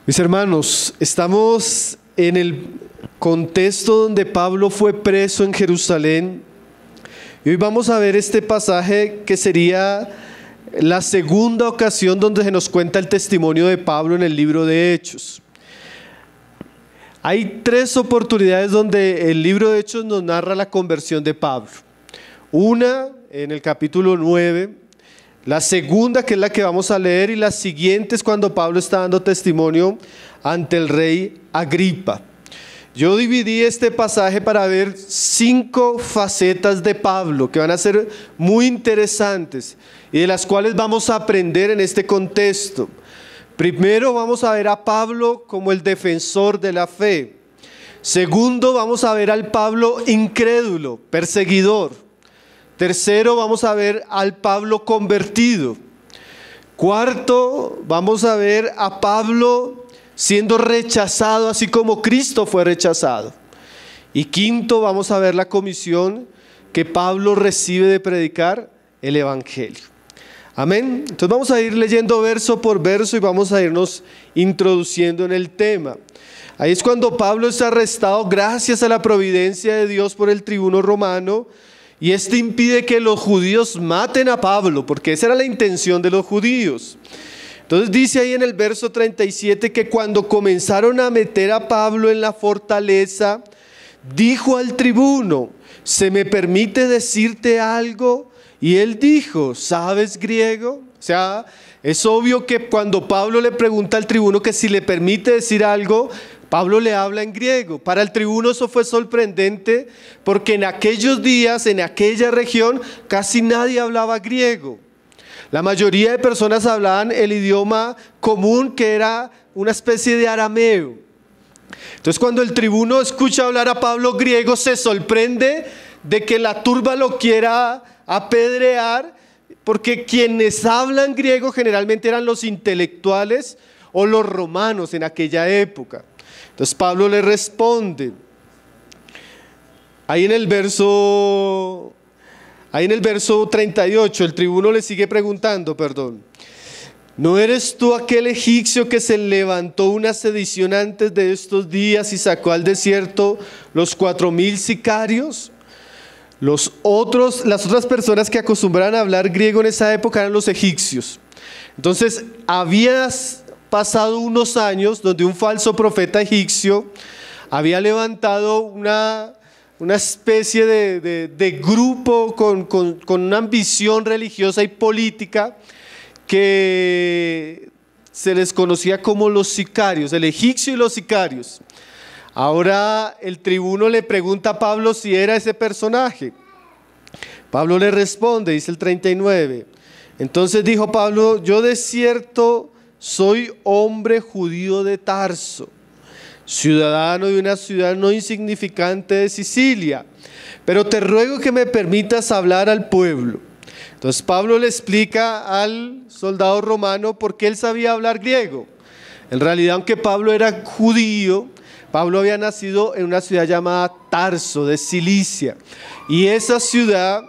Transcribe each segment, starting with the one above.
Mis hermanos, estamos en el contexto donde Pablo fue preso en Jerusalén y hoy vamos a ver este pasaje que sería la segunda ocasión donde se nos cuenta el testimonio de Pablo en el libro de Hechos. Hay tres oportunidades donde el libro de Hechos nos narra la conversión de Pablo. Una en el capítulo 9, la segunda, que es la que vamos a leer, y la siguiente es cuando Pablo está dando testimonio ante el rey Agripa. Yo dividí este pasaje para ver 5 facetas de Pablo que van a ser muy interesantes y de las cuales vamos a aprender en este contexto. Primero vamos a ver a Pablo como el defensor de la fe. Segundo, vamos a ver al Pablo incrédulo, perseguidor. Tercero, vamos a ver al Pablo convertido. Cuarto, vamos a ver a Pablo siendo rechazado, así como Cristo fue rechazado. Y quinto, vamos a ver la comisión que Pablo recibe de predicar el Evangelio. Amén. Entonces vamos a ir leyendo verso por verso y vamos a irnos introduciendo en el tema. Ahí es cuando Pablo es arrestado gracias a la providencia de Dios por el tribuno romano. Y este impide que los judíos maten a Pablo, porque esa era la intención de los judíos. Entonces dice ahí en el verso 37 que cuando comenzaron a meter a Pablo en la fortaleza, dijo al tribuno: ¿se me permite decirte algo? Y él dijo: ¿sabes griego? O sea, es obvio que cuando Pablo le pregunta al tribuno que si le permite decir algo, Pablo le habla en griego. Para el tribuno eso fue sorprendente porque en aquellos días, en aquella región, casi nadie hablaba griego. La mayoría de personas hablaban el idioma común, que era una especie de arameo. Entonces cuando el tribuno escucha hablar a Pablo griego, se sorprende de que la turba lo quiera apedrear, porque quienes hablan griego generalmente eran los intelectuales o los romanos en aquella época. Entonces Pablo le responde, ahí en el verso 38, el tribuno le sigue preguntando, ¿no eres tú aquel egipcio que se levantó una sedición antes de estos días y sacó al desierto los 4,000 sicarios? Las otras personas que acostumbraban a hablar griego en esa época eran los egipcios. Entonces habías pasado unos años donde un falso profeta egipcio había levantado una especie de grupo con una ambición religiosa y política que se les conocía como los sicarios, el egipcio y los sicarios. Ahora el tribuno le pregunta a Pablo si era ese personaje. Pablo le responde, dice el 39. Entonces dijo Pablo: yo de cierto soy hombre judío de Tarso, ciudadano de una ciudad no insignificante de Sicilia, pero te ruego que me permitas hablar al pueblo. Entonces Pablo le explica al soldado romano por qué él sabía hablar griego. En realidad, aunque Pablo era judío, Pablo había nacido en una ciudad llamada Tarso de Cilicia, y esa ciudad,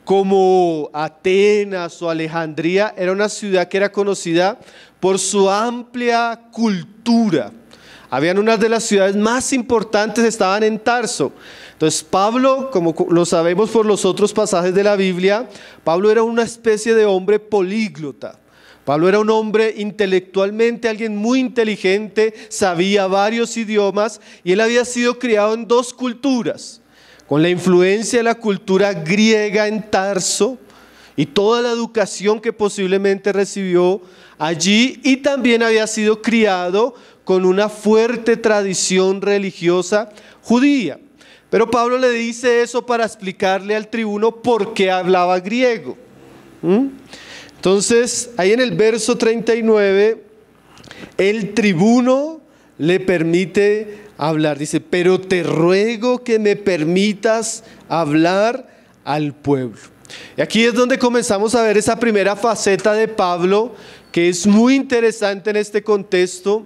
como Atenas o Alejandría, era una ciudad que era conocida por su amplia cultura. Habían unas de las ciudades más importantes, estaban en Tarso. Entonces Pablo, como lo sabemos por los otros pasajes de la Biblia, Pablo era una especie de hombre políglota. Pablo era un hombre intelectualmente, alguien muy inteligente, sabía varios idiomas y él había sido criado en 2 culturas, con la influencia de la cultura griega en Tarso y toda la educación que posiblemente recibió allí, y también había sido criado con una fuerte tradición religiosa judía. Pero Pablo le dice eso para explicarle al tribuno por qué hablaba griego. Entonces, ahí en el verso 39, el tribuno le permite hablar. Dice: pero te ruego que me permitas hablar al pueblo. Y aquí es donde comenzamos a ver esa primera faceta de Pablo, que es muy interesante en este contexto,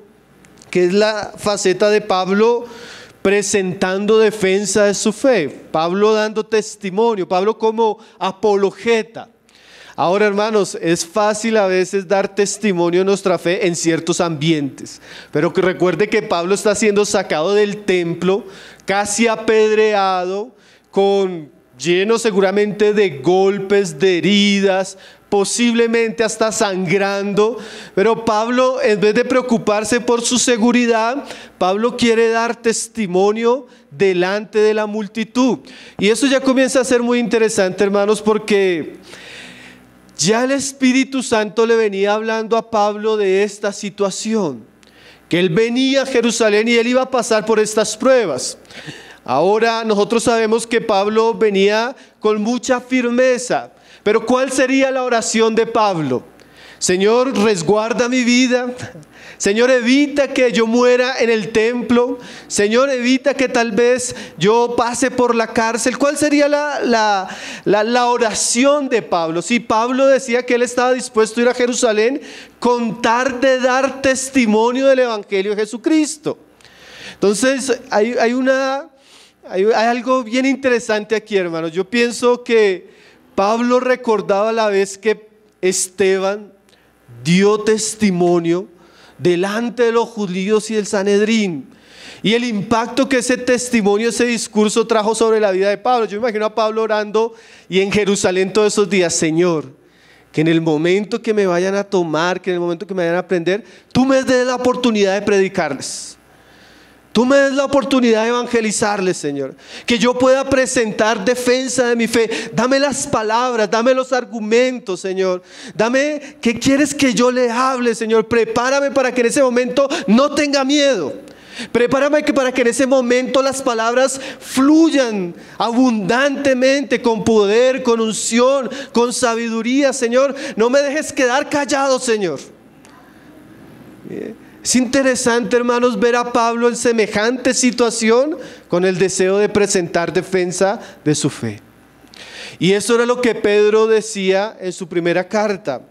que es la faceta de Pablo presentando defensa de su fe, Pablo dando testimonio, Pablo como apologeta. Ahora, hermanos, es fácil a veces dar testimonio de nuestra fe en ciertos ambientes, pero que recuerde que Pablo está siendo sacado del templo, casi apedreado, lleno seguramente de golpes, de heridas, posiblemente hasta sangrando, pero Pablo, en vez de preocuparse por su seguridad, Pablo quiere dar testimonio delante de la multitud. Y eso ya comienza a ser muy interesante, hermanos, porque ya el Espíritu Santo le venía hablando a Pablo de esta situación, que él venía a Jerusalén y él iba a pasar por estas pruebas. Ahora nosotros sabemos que Pablo venía con mucha firmeza, pero ¿cuál sería la oración de Pablo? Señor, resguarda mi vida. Señor, evita que yo muera en el templo. Señor, evita que tal vez yo pase por la cárcel. ¿Cuál sería la oración de Pablo? Si Pablo decía que él estaba dispuesto a ir a Jerusalén con tal de dar testimonio del Evangelio de Jesucristo. Entonces hay algo bien interesante aquí, hermanos. Yo pienso que Pablo recordaba la vez que Esteban dio testimonio delante de los judíos y del Sanedrín, y el impacto que ese testimonio, ese discurso trajo sobre la vida de Pablo. Yo me imagino a Pablo orando y en Jerusalén todos esos días: Señor, que en el momento que me vayan a tomar, que en el momento que me vayan a prender, tú me des la oportunidad de predicarles. Tú me des la oportunidad de evangelizarles, Señor. Que yo pueda presentar defensa de mi fe. Dame las palabras, dame los argumentos, Señor. Dame, ¿qué quieres que yo le hable, Señor? Prepárame para que en ese momento no tenga miedo. Prepárame para que en ese momento las palabras fluyan abundantemente, con poder, con unción, con sabiduría, Señor. No me dejes quedar callado, Señor. Es interesante, hermanos, ver a Pablo en semejante situación con el deseo de presentar defensa de su fe. Y eso era lo que Pedro decía en su primera carta.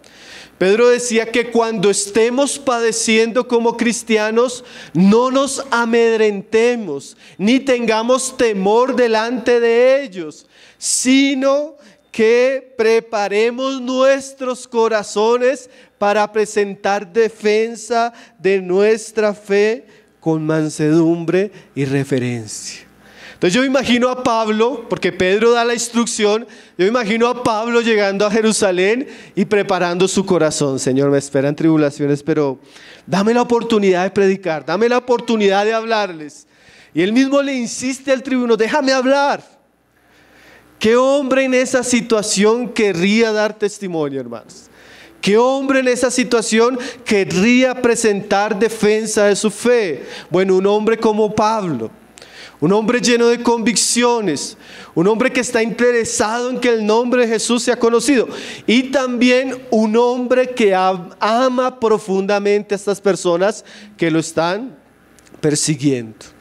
Pedro decía que cuando estemos padeciendo como cristianos, no nos amedrentemos, ni tengamos temor delante de ellos, sino que preparemos nuestros corazones para presentar defensa de nuestra fe con mansedumbre y reverencia. Entonces yo imagino a Pablo, porque Pedro da la instrucción, yo imagino a Pablo llegando a Jerusalén y preparando su corazón. Señor, me esperan tribulaciones, pero dame la oportunidad de predicar, dame la oportunidad de hablarles. Y él mismo le insiste al tribuno: déjame hablar. ¿Qué hombre en esa situación querría dar testimonio, hermanos? ¿Qué hombre en esa situación querría presentar defensa de su fe? Bueno, un hombre como Pablo, un hombre lleno de convicciones, un hombre que está interesado en que el nombre de Jesús sea conocido, y también un hombre que ama profundamente a estas personas que lo están persiguiendo.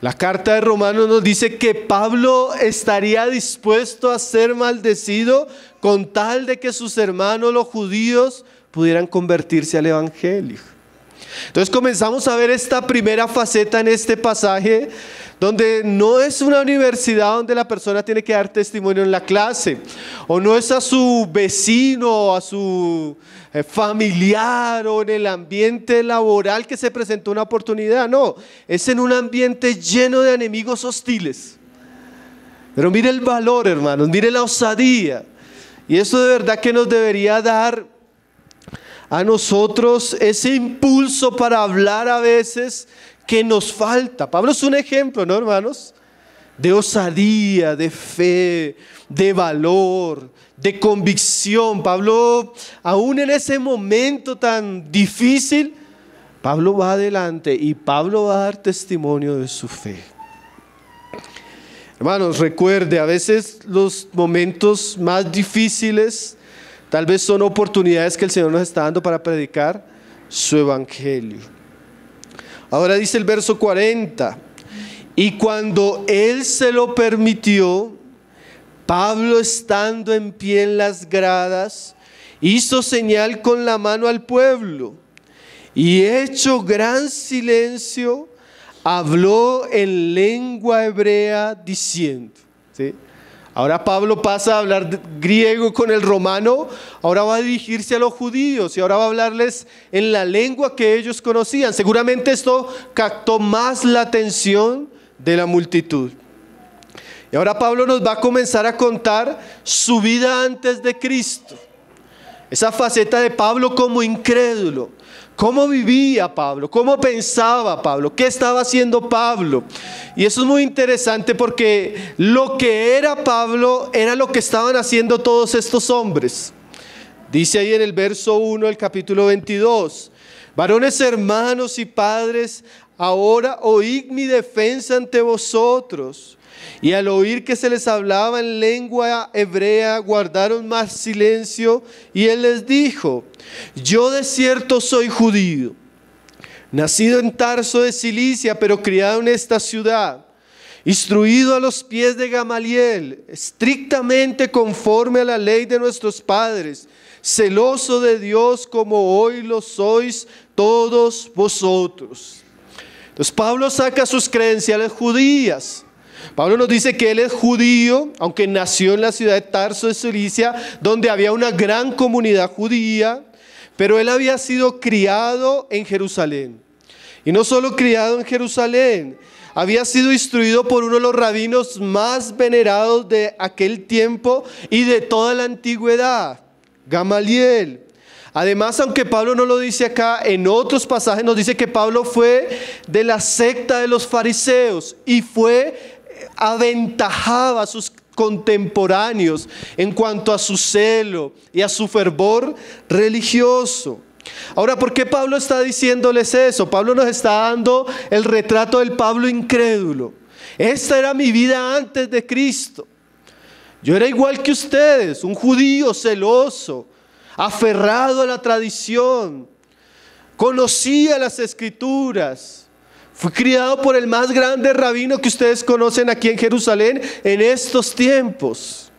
La carta de Romanos nos dice que Pablo estaría dispuesto a ser maldecido con tal de que sus hermanos los judíos pudieran convertirse al evangelio. Entonces comenzamos a ver esta primera faceta en este pasaje, donde no es una universidad donde la persona tiene que dar testimonio en la clase, o no es a su vecino o a su familiar o en el ambiente laboral que se presentó una oportunidad. No, es en un ambiente lleno de enemigos hostiles. Pero mire el valor, hermanos, mire la osadía, y eso de verdad que nos debería dar a nosotros ese impulso para hablar a veces que nos falta. Pablo es un ejemplo, ¿no, hermanos? De osadía, de fe, de valor, de convicción. Pablo, aún en ese momento tan difícil, Pablo va adelante y Pablo va a dar testimonio de su fe. Hermanos, recuerde, a veces los momentos más difíciles tal vez son oportunidades que el Señor nos está dando para predicar su evangelio. Ahora dice el verso 40: y cuando Él se lo permitió, Pablo, estando en pie en las gradas, hizo señal con la mano al pueblo, y hecho gran silencio, habló en lengua hebrea diciendo, ¿sí? Ahora Pablo pasa a hablar griego con el romano, ahora va a dirigirse a los judíos y ahora va a hablarles en la lengua que ellos conocían. Seguramente esto captó más la atención de la multitud. Y ahora Pablo nos va a comenzar a contar su vida antes de Cristo. Esa faceta de Pablo como incrédulo. ¿Cómo vivía Pablo? ¿Cómo pensaba Pablo? ¿Qué estaba haciendo Pablo? Y eso es muy interesante porque lo que era Pablo era lo que estaban haciendo todos estos hombres. Dice ahí en el verso 1 del capítulo 22. Varones hermanos y padres, ahora oíd mi defensa ante vosotros. Y al oír que se les hablaba en lengua hebrea, guardaron más silencio. Y él les dijo: yo de cierto soy judío, nacido en Tarso de Cilicia, pero criado en esta ciudad, instruido a los pies de Gamaliel, estrictamente conforme a la ley de nuestros padres, celoso de Dios como hoy lo sois todos vosotros. Entonces Pablo saca sus credenciales judías. Pablo nos dice que él es judío, aunque nació en la ciudad de Tarso de Cilicia, donde había una gran comunidad judía, pero él había sido criado en Jerusalén. Y no solo criado en Jerusalén, había sido instruido por uno de los rabinos más venerados de aquel tiempo y de toda la antigüedad, Gamaliel. Además, aunque Pablo no lo dice acá, en otros pasajes nos dice que Pablo fue de la secta de los fariseos y aventajaba a sus contemporáneos en cuanto a su celo y a su fervor religioso. Ahora, ¿por qué Pablo está diciéndoles eso? Pablo nos está dando el retrato del Pablo incrédulo. Esta era mi vida antes de Cristo. Yo era igual que ustedes, un judío celoso, aferrado a la tradición, conocía las escrituras. Fui criado por el más grande rabino que ustedes conocen aquí en Jerusalén en estos tiempos.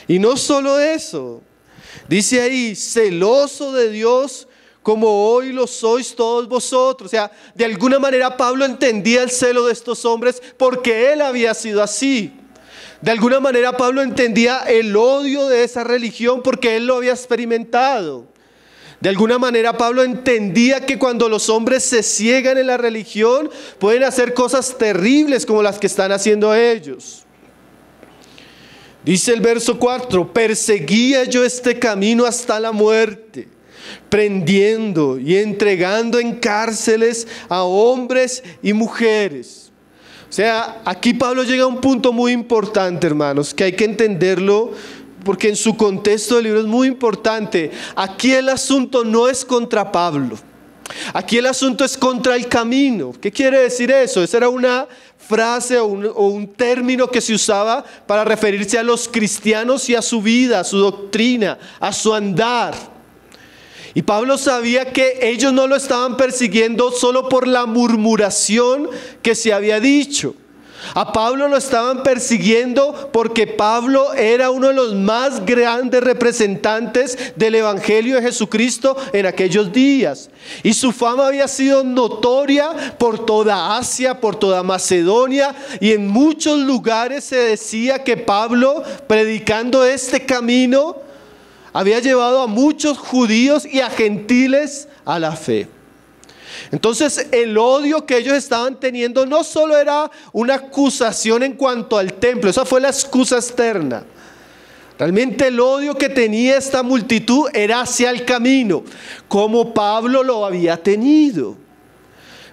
Y no solo eso, dice ahí, celoso de Dios como hoy lo sois todos vosotros. O sea, de alguna manera Pablo entendía el celo de estos hombres porque él había sido así. De alguna manera Pablo entendía el odio de esa religión porque él lo había experimentado. De alguna manera Pablo entendía que cuando los hombres se ciegan en la religión pueden hacer cosas terribles como las que están haciendo ellos. Dice el verso 4: perseguía yo este camino hasta la muerte, prendiendo y entregando en cárceles a hombres y mujeres. O sea, aquí Pablo llega a un punto muy importante, hermanos, que hay que entenderlo porque en su contexto del libro es muy importante. Aquí el asunto no es contra Pablo. Aquí el asunto es contra el camino. ¿Qué quiere decir eso? Esa era una frase o un término que se usaba para referirse a los cristianos y a su vida, a su doctrina, a su andar. Y Pablo sabía que ellos no lo estaban persiguiendo solo por la murmuración que se había dicho. A Pablo lo estaban persiguiendo porque Pablo era uno de los más grandes representantes del Evangelio de Jesucristo en aquellos días. Y su fama había sido notoria por toda Asia, por toda Macedonia, y en muchos lugares se decía que Pablo, predicando este camino, había llevado a muchos judíos y a gentiles a la fe. Entonces el odio que ellos estaban teniendo no solo era una acusación en cuanto al templo, esa fue la excusa externa. Realmente el odio que tenía esta multitud era hacia el camino, como Pablo lo había tenido.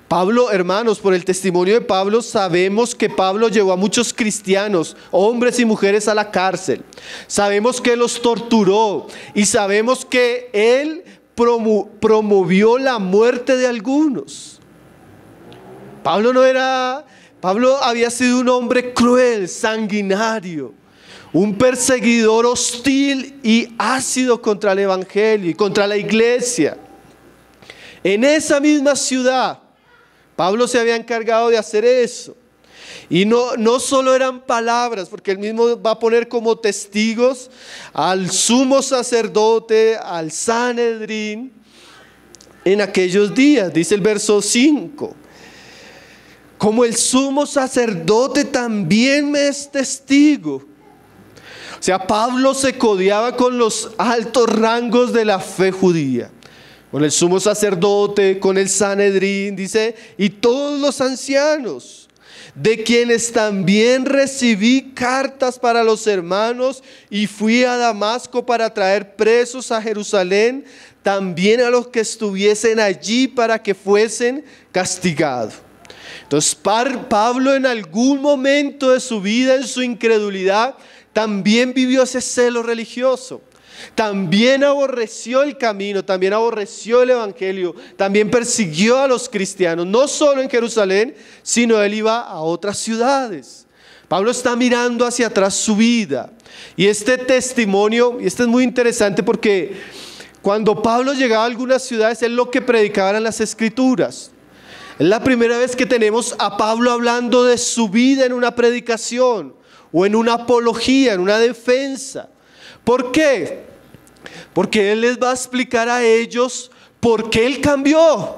Pablo, hermanos, por el testimonio de Pablo sabemos que Pablo llevó a muchos cristianos, hombres y mujeres, a la cárcel. Sabemos que los torturó y sabemos que él promovió la muerte de algunos. Pablo había sido un hombre cruel, sanguinario, un perseguidor hostil y ácido contra el evangelio y contra la iglesia. En esa misma ciudad Pablo se había encargado de hacer eso. Y no solo eran palabras, porque él mismo va a poner como testigos al sumo sacerdote, al Sanedrín, en aquellos días. Dice el verso 5: como el sumo sacerdote también me es testigo, sea, Pablo se codeaba con los altos rangos de la fe judía, con el sumo sacerdote, con el Sanedrín, dice, y todos los ancianos, de quienes también recibí cartas para los hermanos, y fui a Damasco para traer presos a Jerusalén, también a los que estuviesen allí para que fuesen castigados. Entonces Pablo en algún momento de su vida, en su incredulidad, también vivió ese celo religioso. También aborreció el camino, también aborreció el evangelio, también persiguió a los cristianos, no solo en Jerusalén, sino él iba a otras ciudades. Pablo está mirando hacia atrás su vida. Y este testimonio, y este es muy interesante porque cuando Pablo llegaba a algunas ciudades, él lo que predicaba eran las escrituras. Es la primera vez que tenemos a Pablo hablando de su vida en una predicación o en una apología, en una defensa. ¿Por qué? Porque él les va a explicar a ellos por qué él cambió.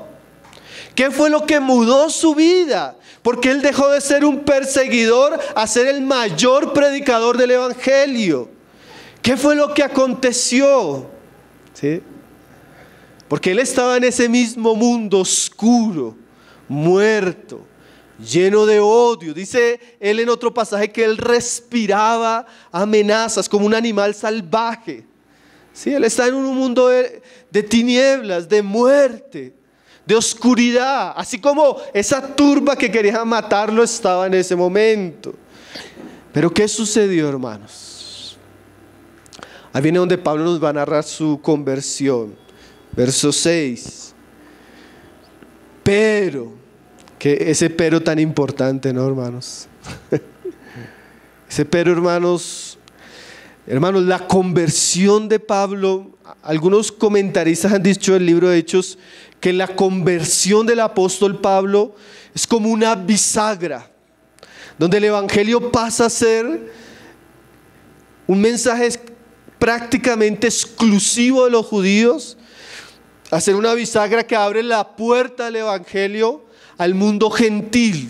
¿Qué fue lo que mudó su vida? Porque él dejó de ser un perseguidor a ser el mayor predicador del evangelio. ¿Qué fue lo que aconteció? ¿Sí? Porque él estaba en ese mismo mundo oscuro, muerto, lleno de odio. Dice él en otro pasaje que él respiraba amenazas como un animal salvaje. Sí, él está en un mundo de tinieblas, de muerte, de oscuridad, así como esa turba que quería matarlo estaba en ese momento. Pero ¿qué sucedió, hermanos? Ahí viene donde Pablo nos va a narrar su conversión. Verso 6. Pero, que ese pero tan importante, ¿no, hermanos? Ese pero, hermanos, la conversión de Pablo, algunos comentaristas han dicho en el libro de Hechos que la conversión del apóstol Pablo es como una bisagra, donde el evangelio pasa a ser un mensaje prácticamente exclusivo de los judíos, a ser una bisagra que abre la puerta del evangelio al mundo gentil.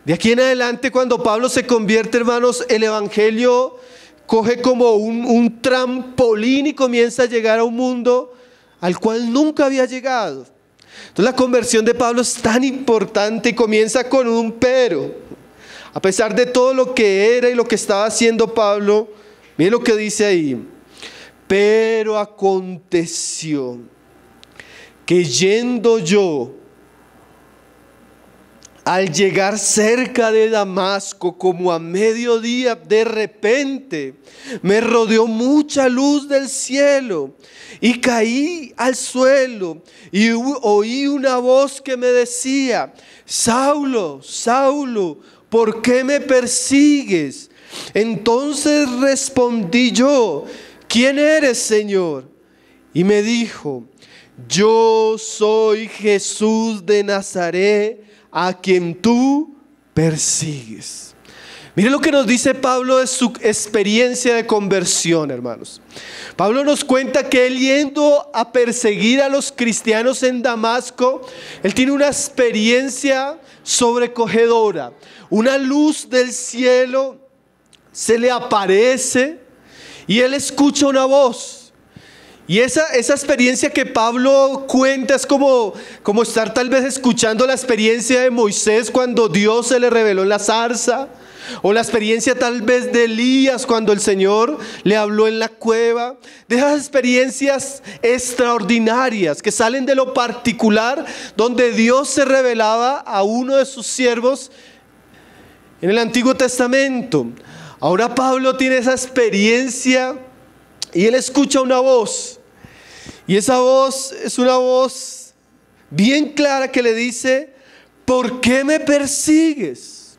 De aquí en adelante, cuando Pablo se convierte, hermanos, el evangelio coge como un trampolín y comienza a llegar a un mundo al cual nunca había llegado. Entonces la conversión de Pablo es tan importante y comienza con un pero. A pesar de todo lo que era y lo que estaba haciendo Pablo, miren lo que dice ahí. Pero aconteció que yendo yo, al llegar cerca de Damasco, como a mediodía, de repente me rodeó mucha luz del cielo y caí al suelo y oí una voz que me decía: Saulo, Saulo, ¿por qué me persigues? Entonces respondí yo: ¿quién eres, Señor? Y me dijo: yo soy Jesús de Nazaret, a quien tú persigues. Miren lo que nos dice Pablo de su experiencia de conversión, hermanos. Pablo nos cuenta que él, yendo a perseguir a los cristianos en Damasco, él tiene una experiencia sobrecogedora. Una luz del cielo se le aparece y él escucha una voz. Y esa experiencia que Pablo cuenta es como estar tal vez escuchando la experiencia de Moisés cuando Dios se le reveló en la zarza, o la experiencia tal vez de Elías cuando el Señor le habló en la cueva. De esas experiencias extraordinarias que salen de lo particular, donde Dios se revelaba a uno de sus siervos en el Antiguo Testamento. Ahora Pablo tiene esa experiencia y él escucha una voz, y esa voz es una voz bien clara que le dice: ¿por qué me persigues?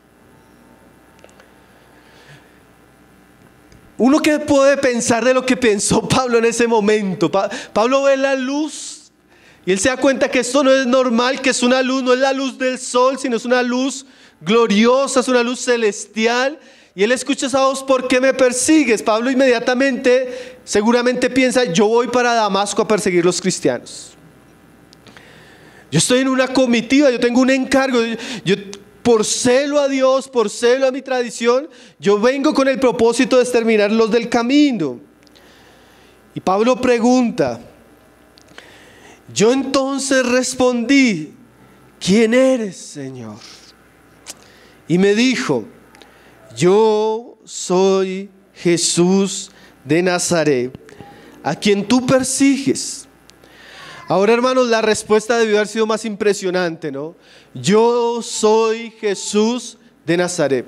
Uno que puede pensar de lo que pensó Pablo en ese momento. Pablo ve la luz y él se da cuenta que esto no es normal, que es una luz, no es la luz del sol, sino es una luz gloriosa, es una luz celestial. Y él escucha esa voz: ¿por qué me persigues? Pablo inmediatamente seguramente piensa: yo voy para Damasco a perseguir los cristianos. Yo estoy en una comitiva, yo tengo un encargo. por celo a Dios, por celo a mi tradición, yo vengo con el propósito de exterminar los del camino. Y Pablo pregunta, yo entonces respondí, ¿quién eres, Señor? Y me dijo, yo soy Jesús de Nazaret, a quien tú persigues. Ahora, hermanos, la respuesta debió haber sido más impresionante, ¿no? Yo soy Jesús de Nazaret.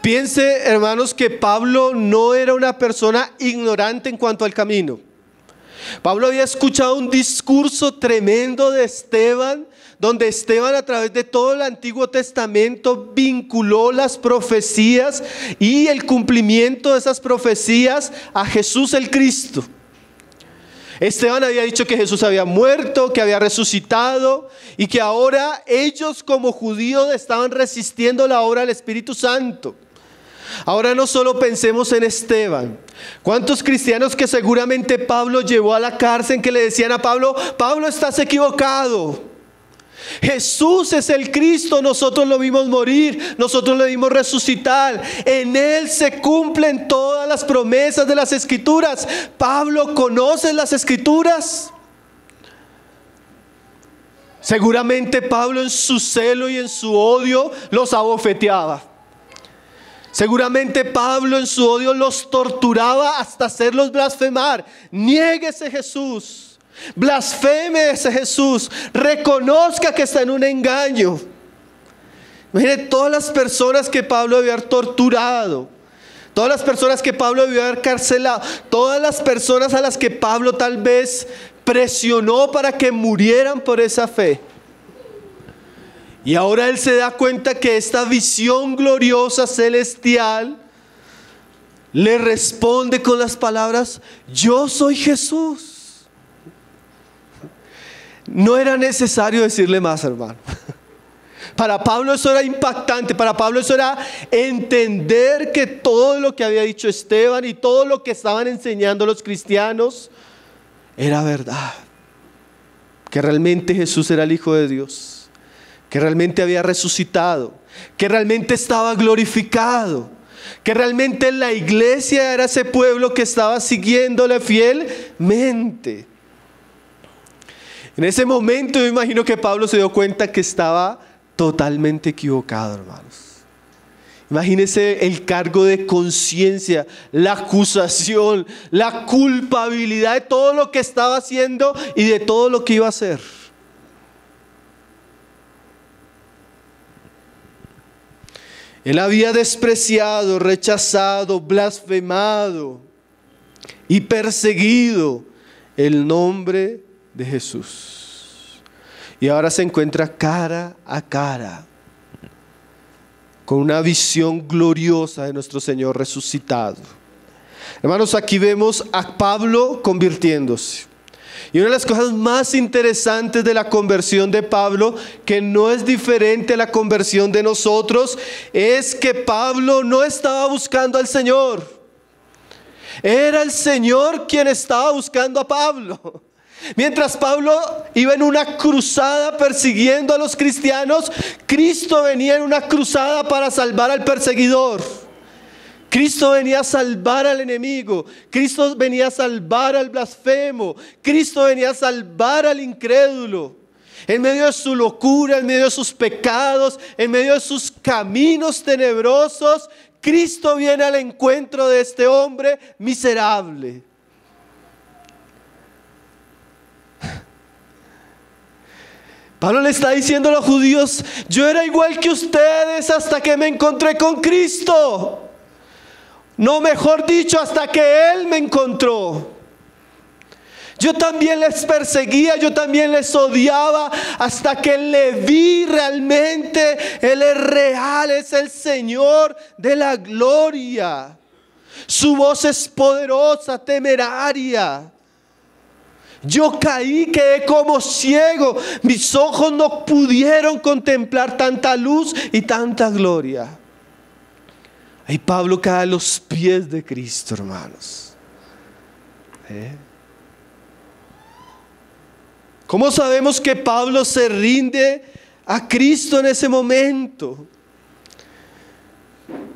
Piense, hermanos, que Pablo no era una persona ignorante en cuanto al camino. Pablo había escuchado un discurso tremendo de Esteban, donde Esteban a través de todo el Antiguo Testamento vinculó las profecías y el cumplimiento de esas profecías a Jesús el Cristo. Esteban había dicho que Jesús había muerto, que había resucitado y que ahora ellos como judíos estaban resistiendo la obra del Espíritu Santo. Ahora no solo pensemos en Esteban. ¿Cuántos cristianos que seguramente Pablo llevó a la cárcel que le decían a Pablo, Pablo, estás equivocado? Jesús es el Cristo, nosotros lo vimos morir, nosotros lo vimos resucitar, en Él se cumplen todas las promesas de las Escrituras. Pablo, ¿conoces las Escrituras? Seguramente Pablo en su celo y en su odio los abofeteaba. Seguramente Pablo en su odio los torturaba hasta hacerlos blasfemar. Niéguese Jesús. Blasfeme ese Jesús, reconozca que está en un engaño. Imagine todas las personas que Pablo debió haber torturado, todas las personas que Pablo debió haber carcelado, todas las personas a las que Pablo tal vez presionó para que murieran por esa fe. Y ahora él se da cuenta que esta visión gloriosa celestial le responde con las palabras, yo soy Jesús. No era necesario decirle más, hermano. Para Pablo eso era impactante. Para Pablo eso era entender que todo lo que había dicho Esteban y todo lo que estaban enseñando los cristianos era verdad. Que realmente Jesús era el Hijo de Dios. Que realmente había resucitado. Que realmente estaba glorificado. Que realmente la iglesia era ese pueblo que estaba siguiéndole fielmente. En ese momento yo imagino que Pablo se dio cuenta que estaba totalmente equivocado, hermanos. Imagínense el cargo de conciencia, la acusación, la culpabilidad de todo lo que estaba haciendo y de todo lo que iba a hacer. Él había despreciado, rechazado, blasfemado y perseguido el nombre de Jesús. Y ahora se encuentra cara a cara con una visión gloriosa de nuestro Señor resucitado. Hermanos, aquí vemos a Pablo convirtiéndose. Y una de las cosas más interesantes de la conversión de Pablo, que no es diferente a la conversión de nosotros, es que Pablo no estaba buscando al Señor. Era el Señor quien estaba buscando a Pablo. Mientras Pablo iba en una cruzada persiguiendo a los cristianos, Cristo venía en una cruzada para salvar al perseguidor. Cristo venía a salvar al enemigo. Cristo venía a salvar al blasfemo. Cristo venía a salvar al incrédulo. En medio de su locura, en medio de sus pecados, en medio de sus caminos tenebrosos, Cristo viene al encuentro de este hombre miserable. Pablo le está diciendo a los judíos, yo era igual que ustedes hasta que me encontré con Cristo. No, mejor dicho, hasta que Él me encontró. Yo también les perseguía, yo también les odiaba, hasta que le vi realmente. Él es real, es el Señor de la gloria. Su voz es poderosa, temeraria. Yo caí, quedé como ciego. Mis ojos no pudieron contemplar tanta luz y tanta gloria. Y Pablo cae a los pies de Cristo, hermanos. ¿Cómo sabemos que Pablo se rinde a Cristo en ese momento?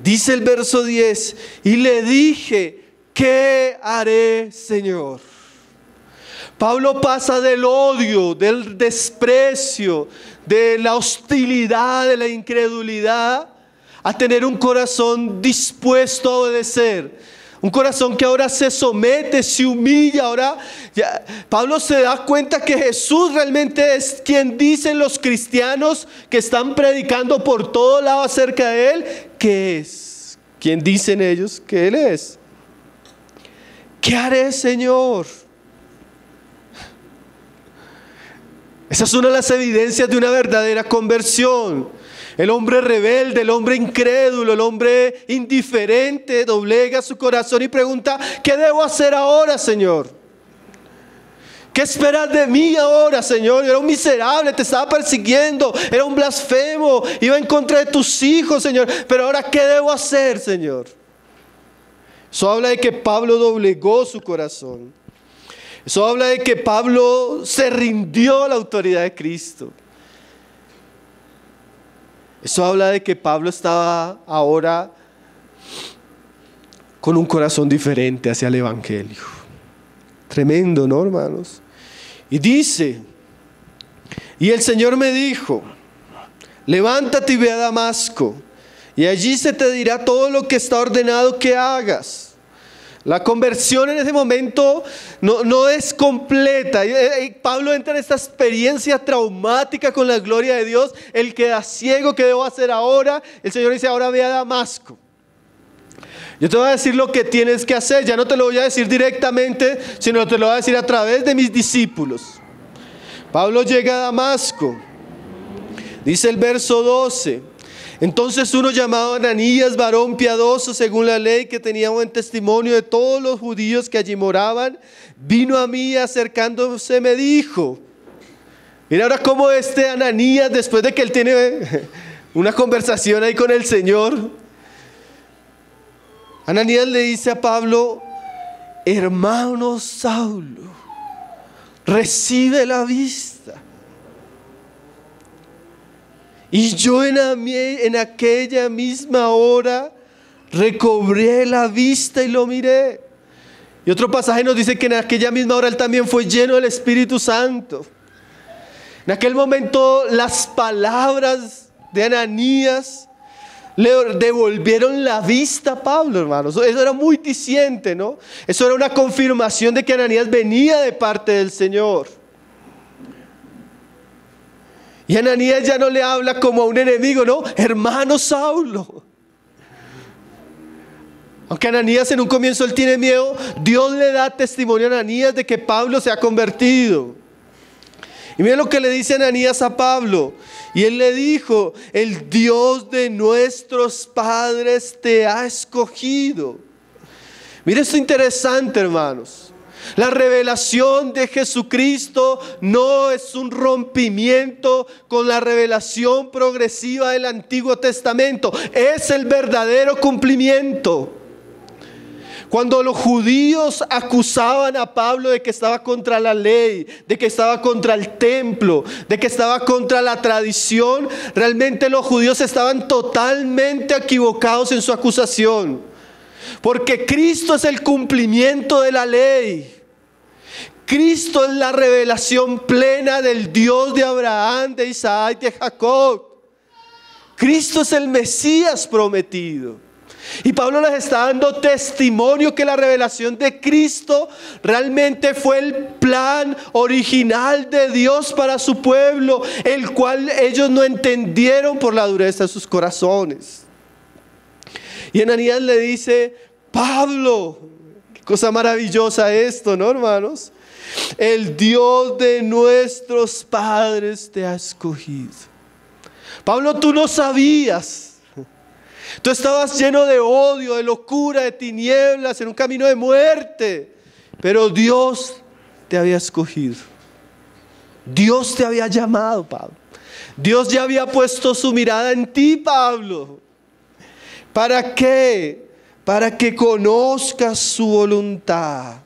Dice el verso 10, y le dije, ¿qué haré, Señor? Pablo pasa del odio, del desprecio, de la hostilidad, de la incredulidad, a tener un corazón dispuesto a obedecer. Un corazón que ahora se somete, se humilla. Ahora Pablo se da cuenta que Jesús realmente es quien dicen los cristianos que están predicando por todo lado acerca de Él, que es quien dicen ellos que Él es. ¿Qué haré, Señor? Esa es una de las evidencias de una verdadera conversión. El hombre rebelde, el hombre incrédulo, el hombre indiferente doblega su corazón y pregunta, ¿qué debo hacer ahora, Señor? ¿Qué esperas de mí ahora, Señor? Yo era un miserable, te estaba persiguiendo, era un blasfemo, iba en contra de tus hijos, Señor. Pero ahora, ¿qué debo hacer, Señor? Eso habla de que Pablo doblegó su corazón. Eso habla de que Pablo se rindió a la autoridad de Cristo. Eso habla de que Pablo estaba ahora con un corazón diferente hacia el Evangelio. Tremendo, ¿no, hermanos? Y dice, y el Señor me dijo, levántate y ve a Damasco, y allí se te dirá todo lo que está ordenado que hagas. La conversión en ese momento no es completa. Pablo entra en esta experiencia traumática con la gloria de Dios. Él queda ciego. ¿Qué debo hacer ahora? El Señor dice, ahora ve a Damasco. Yo te voy a decir lo que tienes que hacer. Ya no te lo voy a decir directamente, sino te lo voy a decir a través de mis discípulos. Pablo llega a Damasco. Dice el verso 12. Entonces uno llamado Ananías, varón piadoso según la ley, que tenía buen testimonio de todos los judíos que allí moraban, vino a mí, acercándose me dijo. Mira ahora cómo este Ananías, después de que él tiene una conversación ahí con el Señor, Ananías le dice a Pablo, hermano Saulo, recibe la vista. Y yo en aquella misma hora recobré la vista y lo miré. Y otro pasaje nos dice que en aquella misma hora él también fue lleno del Espíritu Santo. En aquel momento las palabras de Ananías le devolvieron la vista a Pablo, hermanos. Eso era muy diciente, ¿no? Eso era una confirmación de que Ananías venía de parte del Señor. Y Ananías ya no le habla como a un enemigo, no, hermano Saulo. Aunque Ananías en un comienzo él tiene miedo, Dios le da testimonio a Ananías de que Pablo se ha convertido. Y miren lo que le dice Ananías a Pablo. Y él le dijo, el Dios de nuestros padres te ha escogido. Mire esto interesante, hermanos. La revelación de Jesucristo no es un rompimiento con la revelación progresiva del Antiguo Testamento. Es el verdadero cumplimiento. Cuando los judíos acusaban a Pablo de que estaba contra la ley, de que estaba contra el templo, de que estaba contra la tradición, realmente los judíos estaban totalmente equivocados en su acusación. Porque Cristo es el cumplimiento de la ley. Cristo es la revelación plena del Dios de Abraham, de Isaac y de Jacob. Cristo es el Mesías prometido. Y Pablo les está dando testimonio que la revelación de Cristo realmente fue el plan original de Dios para su pueblo, el cual ellos no entendieron por la dureza de sus corazones. Y Ananías le dice, Pablo, qué cosa maravillosa esto, ¿no, hermanos? El Dios de nuestros padres te ha escogido. Pablo, tú no sabías. Tú estabas lleno de odio, de locura, de tinieblas, en un camino de muerte. Pero Dios te había escogido. Dios te había llamado, Pablo. Dios ya había puesto su mirada en ti, Pablo. ¿Para qué? Para que conozcas su voluntad.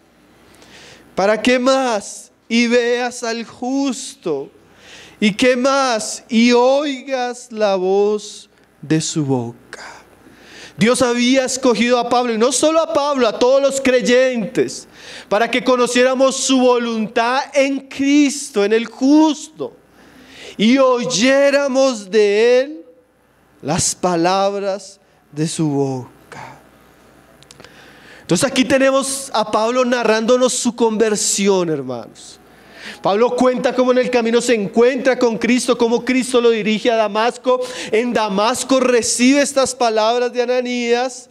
¿Para qué más? Y veas al justo. ¿Y qué más? Y oigas la voz de su boca. Dios había escogido a Pablo, y no solo a Pablo, a todos los creyentes, para que conociéramos su voluntad en Cristo, en el justo, y oyéramos de Él las palabras de su boca. Entonces aquí tenemos a Pablo narrándonos su conversión, hermanos. Pablo cuenta cómo en el camino se encuentra con Cristo, cómo Cristo lo dirige a Damasco. En Damasco recibe estas palabras de Ananías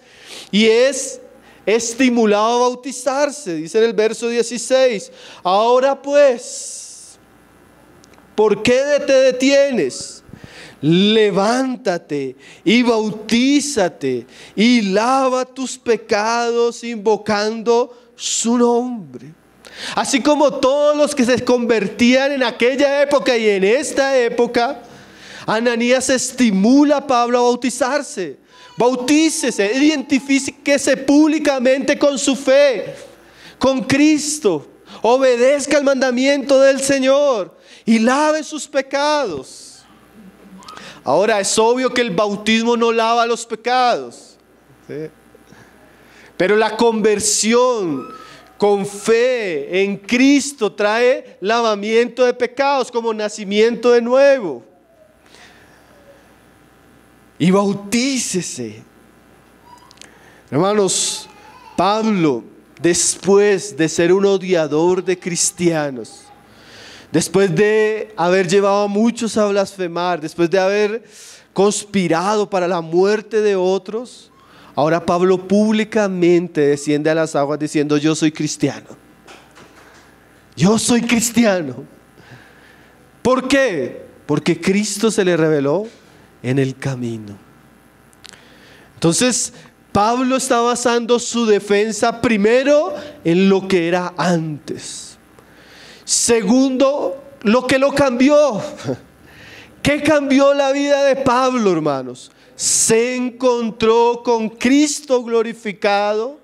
y es estimulado a bautizarse. Dice en el verso 16: ahora pues, ¿por qué te detienes? Levántate y bautízate y lava tus pecados invocando su nombre. Así como todos los que se convertían en aquella época y en esta época, Ananías estimula a Pablo a bautizarse. Bautícese, identifíquese públicamente con su fe, con Cristo, obedezca el mandamiento del Señor y lave sus pecados. Ahora es obvio que el bautismo no lava los pecados, ¿sí? Pero la conversión con fe en Cristo trae lavamiento de pecados como nacimiento de nuevo. Y bautícese. Hermanos, Pablo, después de ser un odiador de cristianos, después de haber llevado a muchos a blasfemar, después de haber conspirado para la muerte de otros, ahora Pablo públicamente desciende a las aguas diciendo: yo soy cristiano. Yo soy cristiano. ¿Por qué? Porque Cristo se le reveló en el camino. Entonces, Pablo está basando su defensa primero en lo que era antes. Segundo, lo que lo cambió. ¿Qué cambió la vida de Pablo, hermanos? Se encontró con Cristo glorificado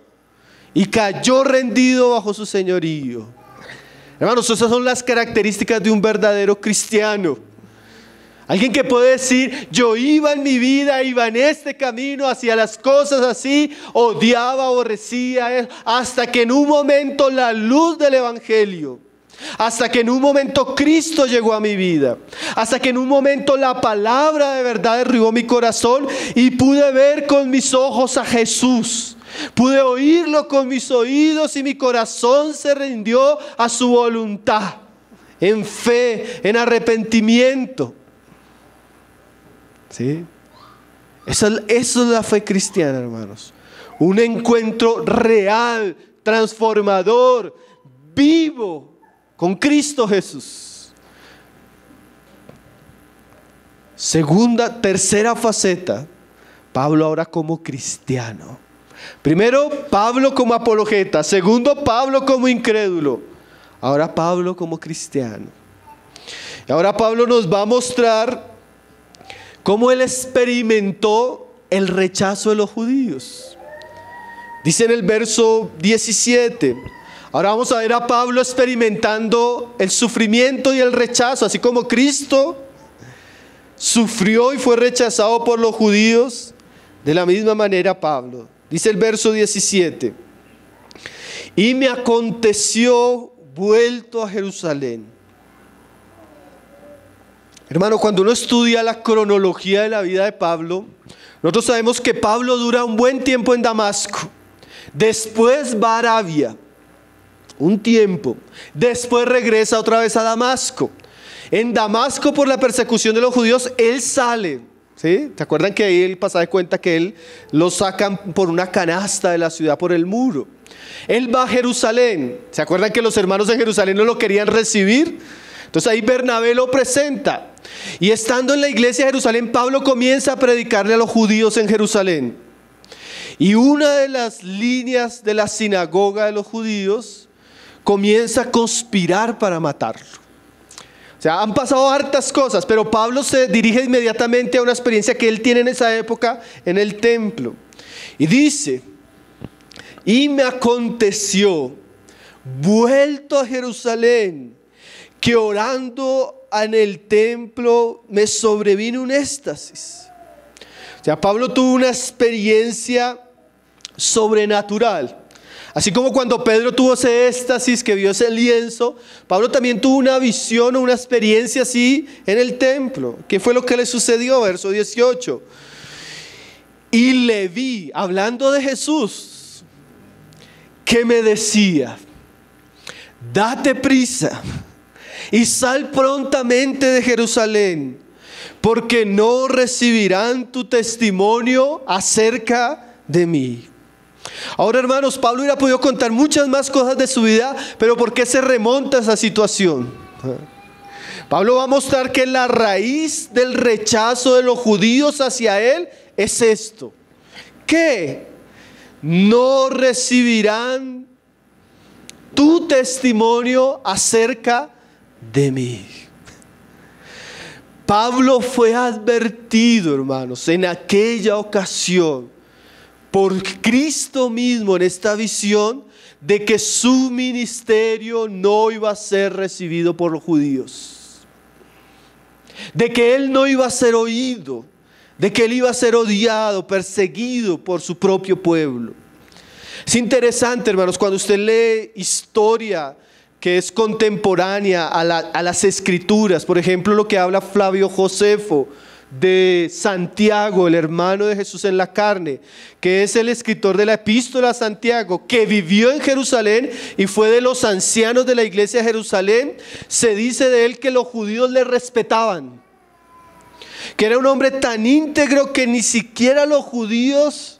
y cayó rendido bajo su señorío. Hermanos, esas son las características de un verdadero cristiano. Alguien que puede decir: yo iba en mi vida, iba en este camino hacia las cosas así, odiaba, aborrecía, hasta que en un momento la luz del evangelio, hasta que en un momento Cristo llegó a mi vida, hasta que en un momento la palabra de verdad derribó mi corazón y pude ver con mis ojos a Jesús, pude oírlo con mis oídos y mi corazón se rindió a su voluntad, en fe, en arrepentimiento. ¿Sí? Eso es la fe cristiana, hermanos. Un encuentro real, transformador, vivo con Cristo Jesús. Tercera faceta, Pablo ahora como cristiano. Primero, Pablo como apologeta. Segundo, Pablo como incrédulo. Ahora Pablo como cristiano. Y ahora Pablo nos va a mostrar cómo él experimentó el rechazo de los judíos. Dice en el verso 17. Ahora vamos a ver a Pablo experimentando el sufrimiento y el rechazo, así como Cristo sufrió y fue rechazado por los judíos, de la misma manera Pablo. Dice el verso 17: y me aconteció vuelto a Jerusalén. Hermano, cuando uno estudia la cronología de la vida de Pablo, nosotros sabemos que Pablo dura un buen tiempo en Damasco, después va a Arabia, un tiempo, después regresa otra vez a Damasco. En Damasco, por la persecución de los judíos, él sale, ¿sí? ¿Se acuerdan que ahí el pasaje cuenta que él lo sacan por una canasta de la ciudad, por el muro? Él va a Jerusalén. ¿Se acuerdan que los hermanos en Jerusalén no lo querían recibir? Entonces ahí Bernabé lo presenta. Y estando en la iglesia de Jerusalén, Pablo comienza a predicarle a los judíos en Jerusalén. Y una de las líneas de la sinagoga de los judíos comienza a conspirar para matarlo. O sea, han pasado hartas cosas, pero Pablo se dirige inmediatamente a una experiencia que él tiene en esa época en el templo. Y dice: y me aconteció, vuelto a Jerusalén, que orando en el templo me sobrevino un éxtasis. O sea, Pablo tuvo una experiencia sobrenatural. Así como cuando Pedro tuvo ese éxtasis que vio ese lienzo, Pablo también tuvo una visión o una experiencia así en el templo. ¿Qué fue lo que le sucedió? Verso 18. Y le vi, hablando de Jesús, que me decía: date prisa y sal prontamente de Jerusalén, porque no recibirán tu testimonio acerca de mí. Ahora, hermanos, Pablo hubiera podido contar muchas más cosas de su vida, pero ¿por qué se remonta a esa situación? Pablo va a mostrar que la raíz del rechazo de los judíos hacia él es esto: que no recibirán tu testimonio acerca de mí. Pablo fue advertido, hermanos, en aquella ocasión por Cristo mismo en esta visión de que su ministerio no iba a ser recibido por los judíos, de que él no iba a ser oído, de que él iba a ser odiado, perseguido por su propio pueblo. Es interesante, hermanos, cuando usted lee historia que es contemporánea a las escrituras, por ejemplo lo que habla Flavio Josefo de Santiago, el hermano de Jesús en la carne, que es el escritor de la epístola a Santiago, que vivió en Jerusalén y fue de los ancianos de la iglesia de Jerusalén. Se dice de él que los judíos le respetaban, que era un hombre tan íntegro que ni siquiera los judíos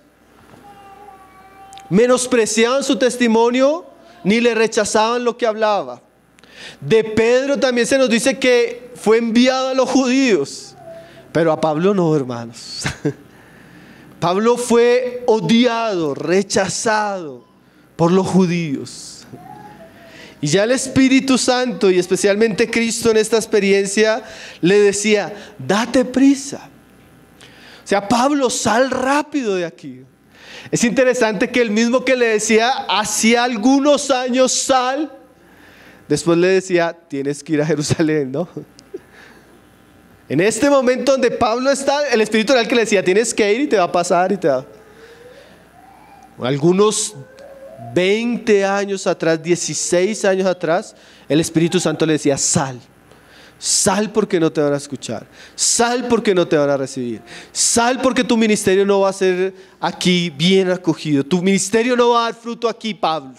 menospreciaban su testimonio ni le rechazaban lo que hablaba. De Pedro también se nos dice que fue enviado a los judíos, pero a Pablo no, hermanos. Pablo fue odiado, rechazado por los judíos. Y ya el Espíritu Santo y especialmente Cristo en esta experiencia le decía: date prisa. O sea, Pablo, sal rápido de aquí. Es interesante que el mismo que le decía hacía algunos años sal, después le decía: tienes que ir a Jerusalén, ¿no? En este momento donde Pablo está, el Espíritu era el que le decía: tienes que ir y te va a pasar y te va. Algunos 20 años atrás, 16 años atrás, el Espíritu Santo le decía: sal. Sal porque no te van a escuchar. Sal porque no te van a recibir. Sal porque tu ministerio no va a ser aquí bien acogido. Tu ministerio no va a dar fruto aquí, Pablo.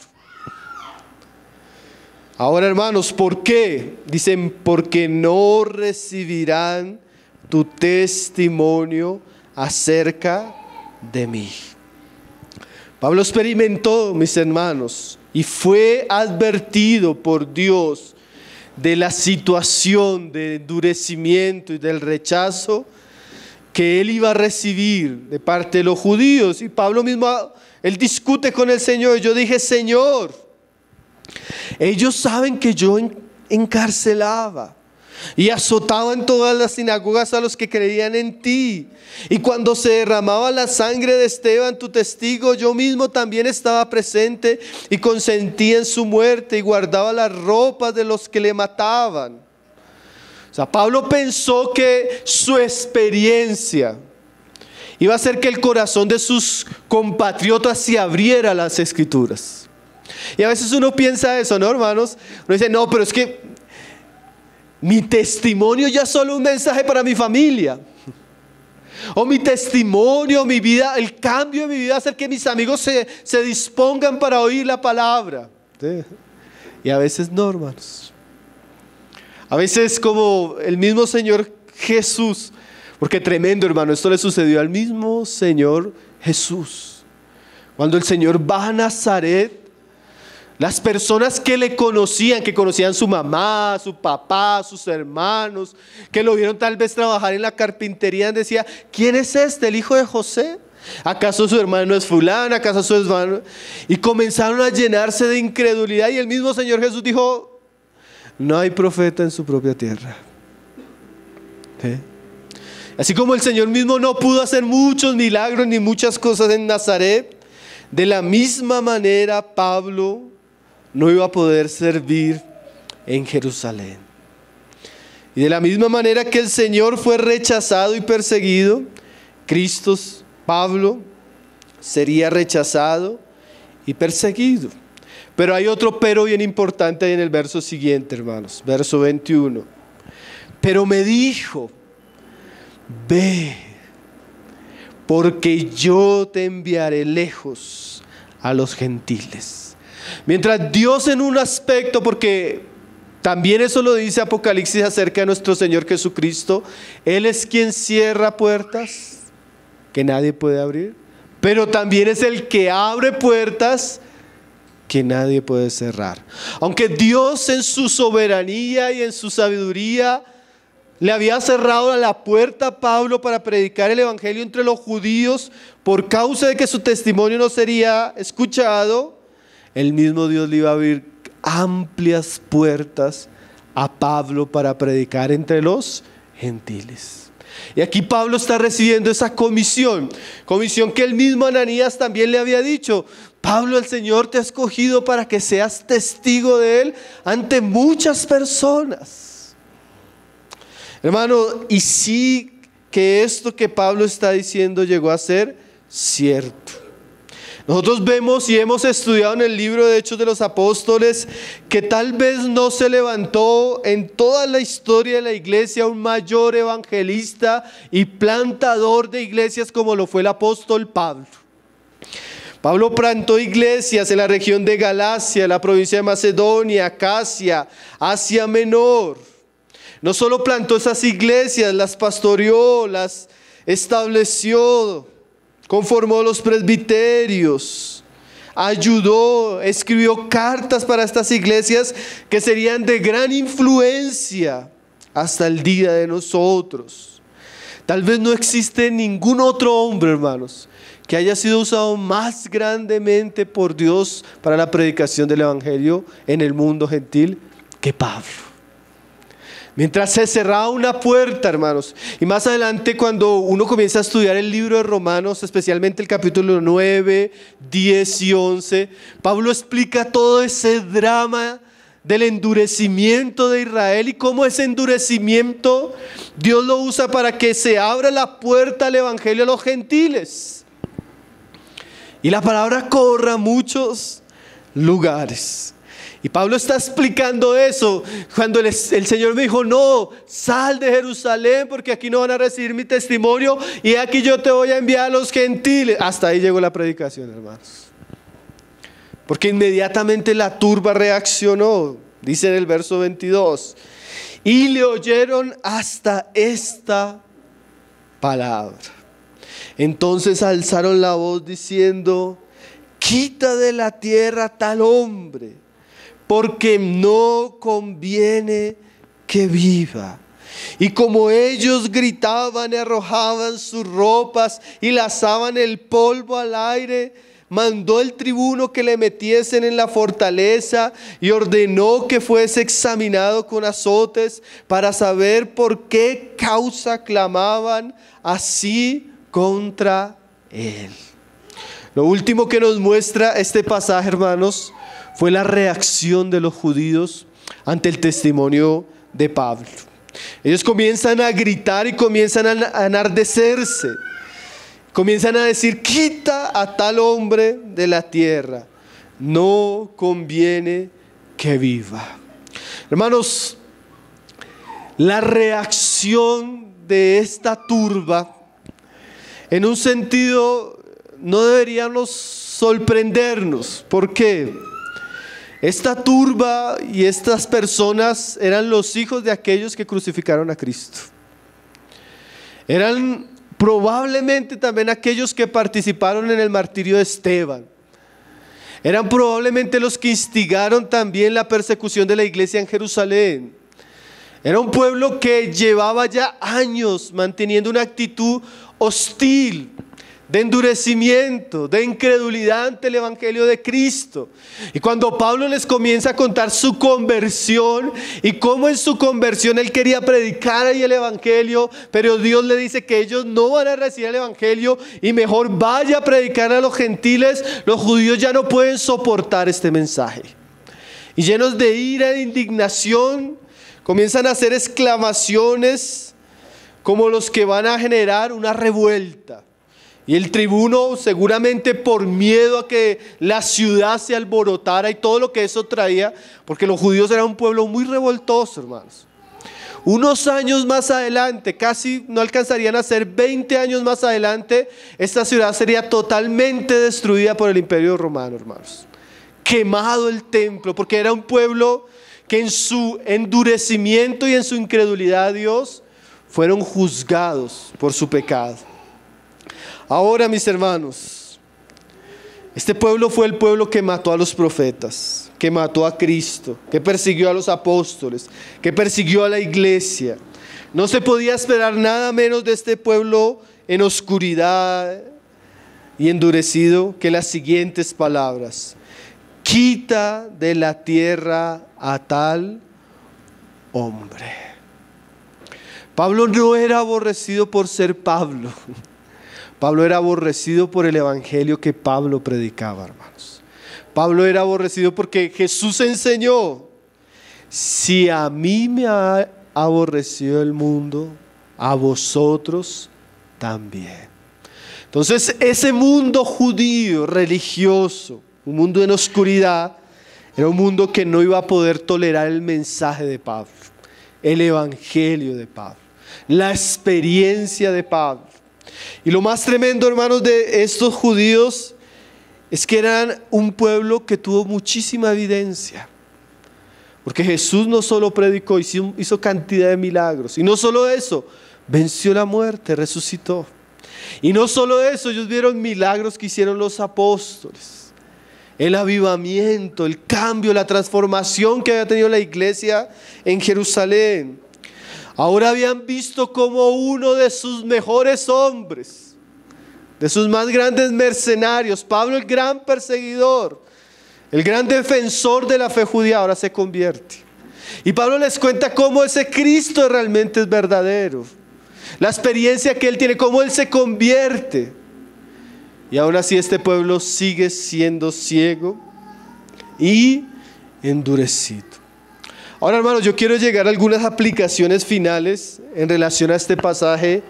Ahora, hermanos, ¿por qué? Dicen: porque no recibirán tu testimonio acerca de mí. Pablo experimentó, mis hermanos, y fue advertido por Dios de la situación de endurecimiento y del rechazo que él iba a recibir de parte de los judíos. Y Pablo mismo, él discute con el Señor. Yo dije: Señor, ellos saben que yo encarcelaba y azotaba en todas las sinagogas a los que creían en ti. Y cuando se derramaba la sangre de Esteban, tu testigo, yo mismo también estaba presente y consentía en su muerte y guardaba las ropas de los que le mataban. O sea, Pablo pensó que su experiencia iba a hacer que el corazón de sus compatriotas se abriera a las Escrituras. Y a veces uno piensa eso, ¿no, hermanos? Uno dice: no, pero es que mi testimonio ya es solo un mensaje para mi familia. O mi testimonio, mi vida, el cambio de mi vida va a hacer que mis amigos se dispongan para oír la palabra. ¿Sí? Y a veces no, hermanos. A veces, como el mismo Señor Jesús, porque tremendo, hermano, esto le sucedió al mismo Señor Jesús. Cuando el Señor va a Nazaret, las personas que le conocían, que conocían su mamá, su papá, sus hermanos, que lo vieron tal vez trabajar en la carpintería, decían: ¿quién es este, el hijo de José? ¿Acaso su hermano es fulano? ¿Acaso su hermano? Y comenzaron a llenarse de incredulidad, y el mismo Señor Jesús dijo: no hay profeta en su propia tierra. ¿Sí? Así como el Señor mismo no pudo hacer muchos milagros ni muchas cosas en Nazaret, de la misma manera Pablo no iba a poder servir en Jerusalén. Y de la misma manera que el Señor fue rechazado y perseguido, Cristo, Pablo, sería rechazado y perseguido. Pero hay otro pero bien importante ahí en el verso siguiente, hermanos, verso 21. Pero me dijo, ve, porque yo te enviaré lejos a los gentiles. Mientras Dios en un aspecto, porque también eso lo dice Apocalipsis acerca de nuestro Señor Jesucristo, Él es quien cierra puertas que nadie puede abrir, pero también es el que abre puertas que nadie puede cerrar. Aunque Dios en su soberanía y en su sabiduría le había cerrado la puerta a Pablo para predicar el evangelio entre los judíos por causa de que su testimonio no sería escuchado, el mismo Dios le iba a abrir amplias puertas a Pablo para predicar entre los gentiles. Y aquí Pablo está recibiendo esa comisión que el mismo Ananías también le había dicho: Pablo, el Señor te ha escogido para que seas testigo de Él ante muchas personas. Hermano, y sí que esto que Pablo está diciendo llegó a ser cierto. Nosotros vemos y hemos estudiado en el libro de Hechos de los Apóstoles que tal vez no se levantó en toda la historia de la iglesia un mayor evangelista y plantador de iglesias como lo fue el apóstol Pablo. Pablo plantó iglesias en la región de Galacia, la provincia de Macedonia, Acacia, Asia Menor. No solo plantó esas iglesias, las pastoreó, las estableció, conformó los presbiterios, ayudó, escribió cartas para estas iglesias que serían de gran influencia hasta el día de nosotros. Tal vez no existe ningún otro hombre, hermanos, que haya sido usado más grandemente por Dios para la predicación del evangelio en el mundo gentil que Pablo. Mientras se cerraba una puerta, hermanos, y más adelante cuando uno comienza a estudiar el libro de Romanos, especialmente el capítulo 9, 10 y 11, Pablo explica todo ese drama del endurecimiento de Israel y cómo ese endurecimiento Dios lo usa para que se abra la puerta al evangelio a los gentiles. Y la palabra corre a muchos lugares. Y Pablo está explicando eso cuando el Señor me dijo: no, sal de Jerusalén porque aquí no van a recibir mi testimonio y aquí yo te voy a enviar a los gentiles. Hasta ahí llegó la predicación, hermanos. Porque inmediatamente la turba reaccionó, dice en el verso 22, y le oyeron hasta esta palabra. Entonces alzaron la voz diciendo: quita de la tierra tal hombre, porque no conviene que viva. Y como ellos gritaban y arrojaban sus ropas y lanzaban el polvo al aire, mandó el tribuno que le metiesen en la fortaleza y ordenó que fuese examinado con azotes para saber por qué causa clamaban así contra él. Lo último que nos muestra este pasaje, hermanos, fue la reacción de los judíos ante el testimonio de Pablo. Ellos comienzan a gritar y comienzan a enardecerse. Comienzan a decir: quita a tal hombre de la tierra, no conviene que viva. Hermanos, la reacción de esta turba, en un sentido, no deberíamos sorprendernos. ¿Por qué? Esta turba y estas personas eran los hijos de aquellos que crucificaron a Cristo. Eran probablemente también aquellos que participaron en el martirio de Esteban. Eran probablemente los que instigaron también la persecución de la iglesia en Jerusalén. Era un pueblo que llevaba ya años manteniendo una actitud hostil, de endurecimiento, de incredulidad ante el evangelio de Cristo. Y cuando Pablo les comienza a contar su conversión y cómo en su conversión él quería predicar ahí el evangelio, pero Dios le dice que ellos no van a recibir el evangelio y mejor vaya a predicar a los gentiles, los judíos ya no pueden soportar este mensaje. Y llenos de ira e indignación, comienzan a hacer exclamaciones como los que van a generar una revuelta. Y el tribuno, seguramente por miedo a que la ciudad se alborotara y todo lo que eso traía, porque los judíos eran un pueblo muy revoltoso, hermanos. Unos años más adelante, casi no alcanzarían a ser 20 años más adelante, esta ciudad sería totalmente destruida por el Imperio Romano, hermanos. Quemado el templo, porque era un pueblo que en su endurecimiento y en su incredulidad a Dios fueron juzgados por su pecado. Ahora, mis hermanos, este pueblo fue el pueblo que mató a los profetas, que mató a Cristo, que persiguió a los apóstoles, que persiguió a la iglesia. No se podía esperar nada menos de este pueblo en oscuridad y endurecido que las siguientes palabras: quita de la tierra a tal hombre. Pablo no era aborrecido por ser Pablo. Pablo era aborrecido por el evangelio que Pablo predicaba, hermanos. Pablo era aborrecido porque Jesús enseñó: si a mí me ha aborrecido el mundo, a vosotros también. Entonces, ese mundo judío, religioso, un mundo en oscuridad, era un mundo que no iba a poder tolerar el mensaje de Pablo, el evangelio de Pablo, la experiencia de Pablo. Y lo más tremendo, hermanos, de estos judíos es que eran un pueblo que tuvo muchísima evidencia. Porque Jesús no solo predicó, hizo cantidad de milagros. Y no solo eso, venció la muerte, resucitó. Y no solo eso, ellos vieron milagros que hicieron los apóstoles. El avivamiento, el cambio, la transformación que había tenido la iglesia en Jerusalén. Ahora habían visto como uno de sus mejores hombres, de sus más grandes mercenarios, Pablo, el gran perseguidor, el gran defensor de la fe judía, ahora se convierte. Y Pablo les cuenta cómo ese Cristo realmente es verdadero, la experiencia que él tiene, cómo él se convierte. Y aún así este pueblo sigue siendo ciego y endurecido. Ahora, hermanos, yo quiero llegar a algunas aplicaciones finales en relación a este pasaje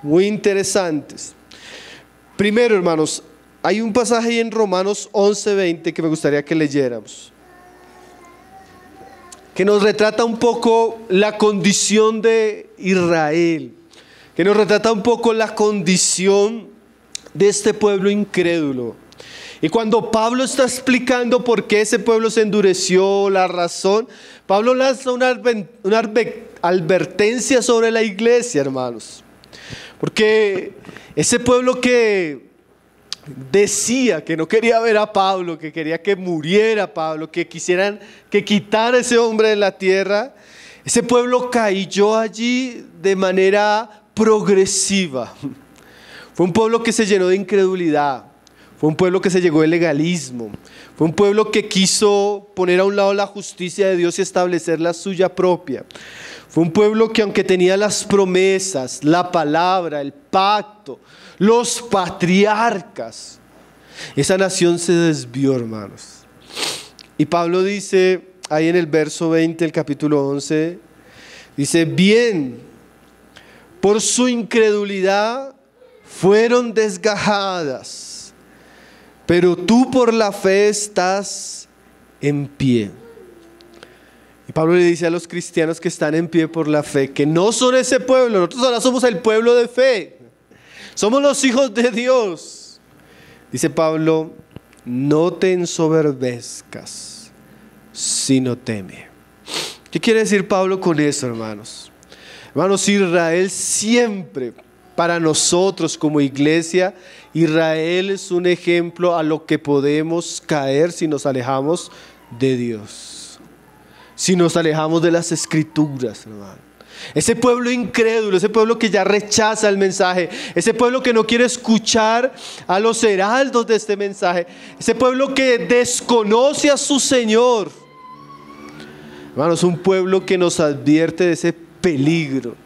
muy interesantes. Primero, hermanos, hay un pasaje en Romanos 11:20 que me gustaría que leyéramos, que nos retrata un poco la condición de Israel, que nos retrata un poco la condición de este pueblo incrédulo. Y cuando Pablo está explicando por qué ese pueblo se endureció, la razón, Pablo lanza una advertencia sobre la iglesia, hermanos. Porque ese pueblo que decía que no quería ver a Pablo, que quería que muriera Pablo, que quisieran que quitara ese hombre de la tierra, ese pueblo cayó allí de manera progresiva. Fue un pueblo que se llenó de incredulidad. Fue un pueblo que se llegó del legalismo. Fue un pueblo que quiso poner a un lado la justicia de Dios y establecer la suya propia. Fue un pueblo que, aunque tenía las promesas, la palabra, el pacto, los patriarcas, esa nación se desvió, hermanos. Y Pablo dice ahí en el verso 20 del capítulo 11, dice: bien, por su incredulidad fueron desgajadas, pero tú por la fe estás en pie. Y Pablo le dice a los cristianos que están en pie por la fe, que no son ese pueblo, nosotros ahora somos el pueblo de fe, somos los hijos de Dios. Dice Pablo: no te ensoberbezcas, sino teme. ¿Qué quiere decir Pablo con eso, hermanos? Hermanos, Israel siempre, para nosotros como iglesia, Israel es un ejemplo a lo que podemos caer si nos alejamos de Dios, si nos alejamos de las escrituras, hermano. Ese pueblo incrédulo, ese pueblo que ya rechaza el mensaje, ese pueblo que no quiere escuchar a los heraldos de este mensaje, ese pueblo que desconoce a su Señor. Hermanos, un pueblo que nos advierte de ese peligro.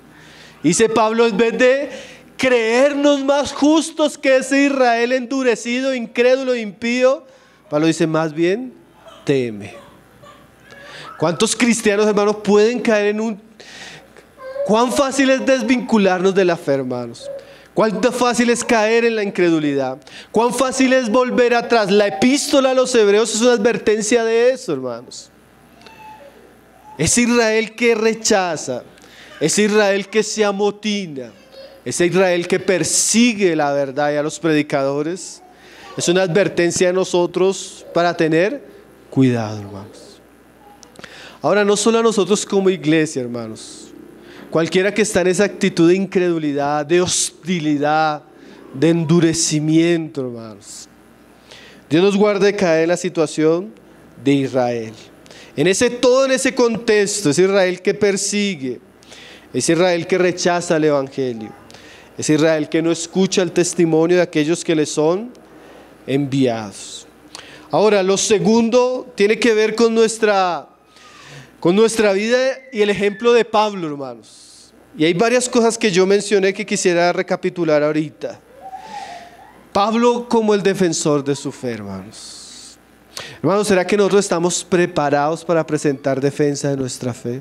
Dice Pablo, en vez de creernos más justos que ese Israel endurecido, incrédulo, impío, Pablo dice: más bien, teme. ¿Cuántos cristianos, hermanos, pueden caer en Cuán fácil es desvincularnos de la fe, hermanos. Cuán fácil es caer en la incredulidad. Cuán fácil es volver atrás. La epístola a los hebreos es una advertencia de eso, hermanos. Es Israel que rechaza. Es Israel que se amotina. Es Israel que persigue la verdad y a los predicadores. Es una advertencia a nosotros para tener cuidado, hermanos. Ahora, no solo a nosotros como iglesia, hermanos. Cualquiera que está en esa actitud de incredulidad, de hostilidad, de endurecimiento, hermanos. Dios nos guarde de caer en la situación de Israel. Todo en ese contexto, es Israel que persigue, es Israel que rechaza el evangelio, es Israel que no escucha el testimonio de aquellos que le son enviados. Ahora, lo segundo tiene que ver con nuestra vida y el ejemplo de Pablo, hermanos. Y hay varias cosas que yo mencioné que quisiera recapitular ahorita. Pablo como el defensor de su fe, hermanos. Hermanos, ¿será que nosotros estamos preparados para presentar defensa de nuestra fe?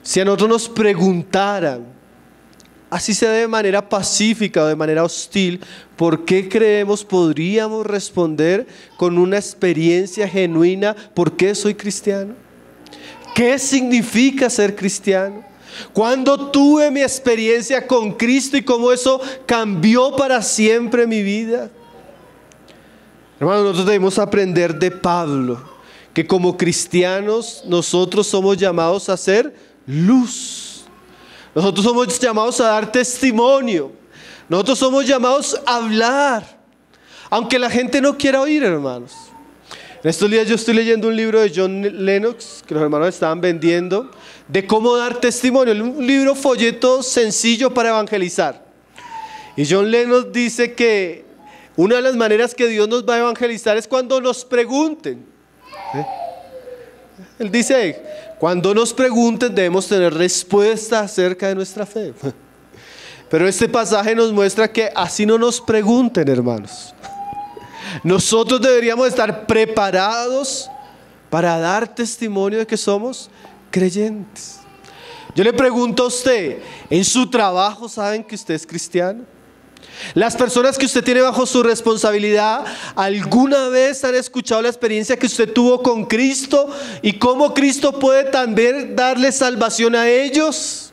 Si a nosotros nos preguntaran, así sea de manera pacífica o de manera hostil, ¿por qué creemos? Podríamos responder con una experiencia genuina. ¿Por qué soy cristiano? ¿Qué significa ser cristiano? ¿Cuándo tuve mi experiencia con Cristo y cómo eso cambió para siempre mi vida? Hermanos, nosotros debemos aprender de Pablo que como cristianos nosotros somos llamados a ser luz. Nosotros somos llamados a dar testimonio. Nosotros somos llamados a hablar, aunque la gente no quiera oír, hermanos. En estos días yo estoy leyendo un libro de John Lennox, que los hermanos estaban vendiendo, de cómo dar testimonio. Un libro folleto sencillo para evangelizar. Y John Lennox dice que una de las maneras que Dios nos va a evangelizar es cuando nos pregunten. Él dice, cuando nos pregunten debemos tener respuesta acerca de nuestra fe. Pero este pasaje nos muestra que así no nos pregunten, hermanos. Nosotros deberíamos estar preparados para dar testimonio de que somos creyentes. Yo le pregunto a usted, ¿en su trabajo saben que usted es cristiano? Las personas que usted tiene bajo su responsabilidad, ¿alguna vez han escuchado la experiencia que usted tuvo con Cristo y cómo Cristo puede también darle salvación a ellos?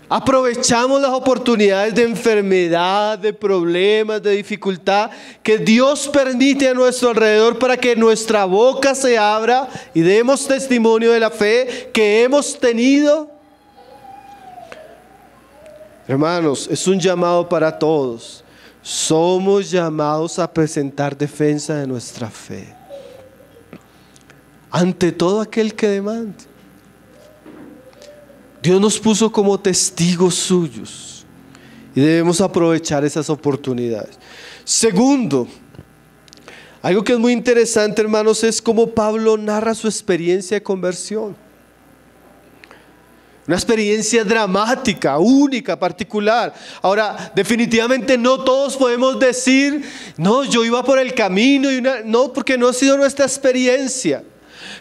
Aprovechamos las oportunidades de enfermedad, de problemas, de dificultad que Dios permite a nuestro alrededor para que nuestra boca se abra y demos testimonio de la fe que hemos tenido. Hermanos, es un llamado para todos. Somos llamados a presentar defensa de nuestra fe ante todo aquel que demande. Dios nos puso como testigos suyos y debemos aprovechar esas oportunidades. Segundo, algo que es muy interesante, hermanos, es cómo Pablo narra su experiencia de conversión. Una experiencia dramática, única, particular. Ahora, definitivamente no todos podemos decir, no, yo iba por el camino, no, porque no ha sido nuestra experiencia.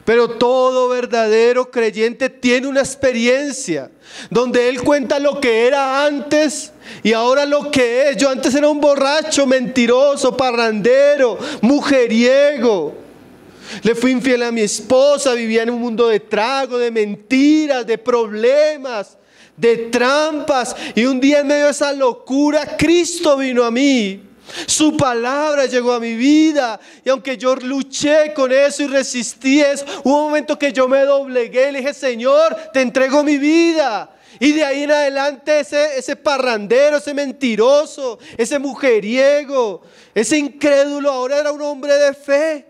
Pero todo verdadero creyente tiene una experiencia donde él cuenta lo que era antes y ahora lo que es. Yo antes era un borracho, mentiroso, parrandero, mujeriego. Le fui infiel a mi esposa, vivía en un mundo de trago, de mentiras, de problemas, de trampas. Y un día en medio de esa locura, Cristo vino a mí. Su palabra llegó a mi vida y aunque yo luché con eso y resistí eso, hubo un momento que yo me doblegué y le dije, Señor, te entrego mi vida. Y de ahí en adelante ese parrandero, ese mentiroso, ese mujeriego, ese incrédulo, ahora era un hombre de fe.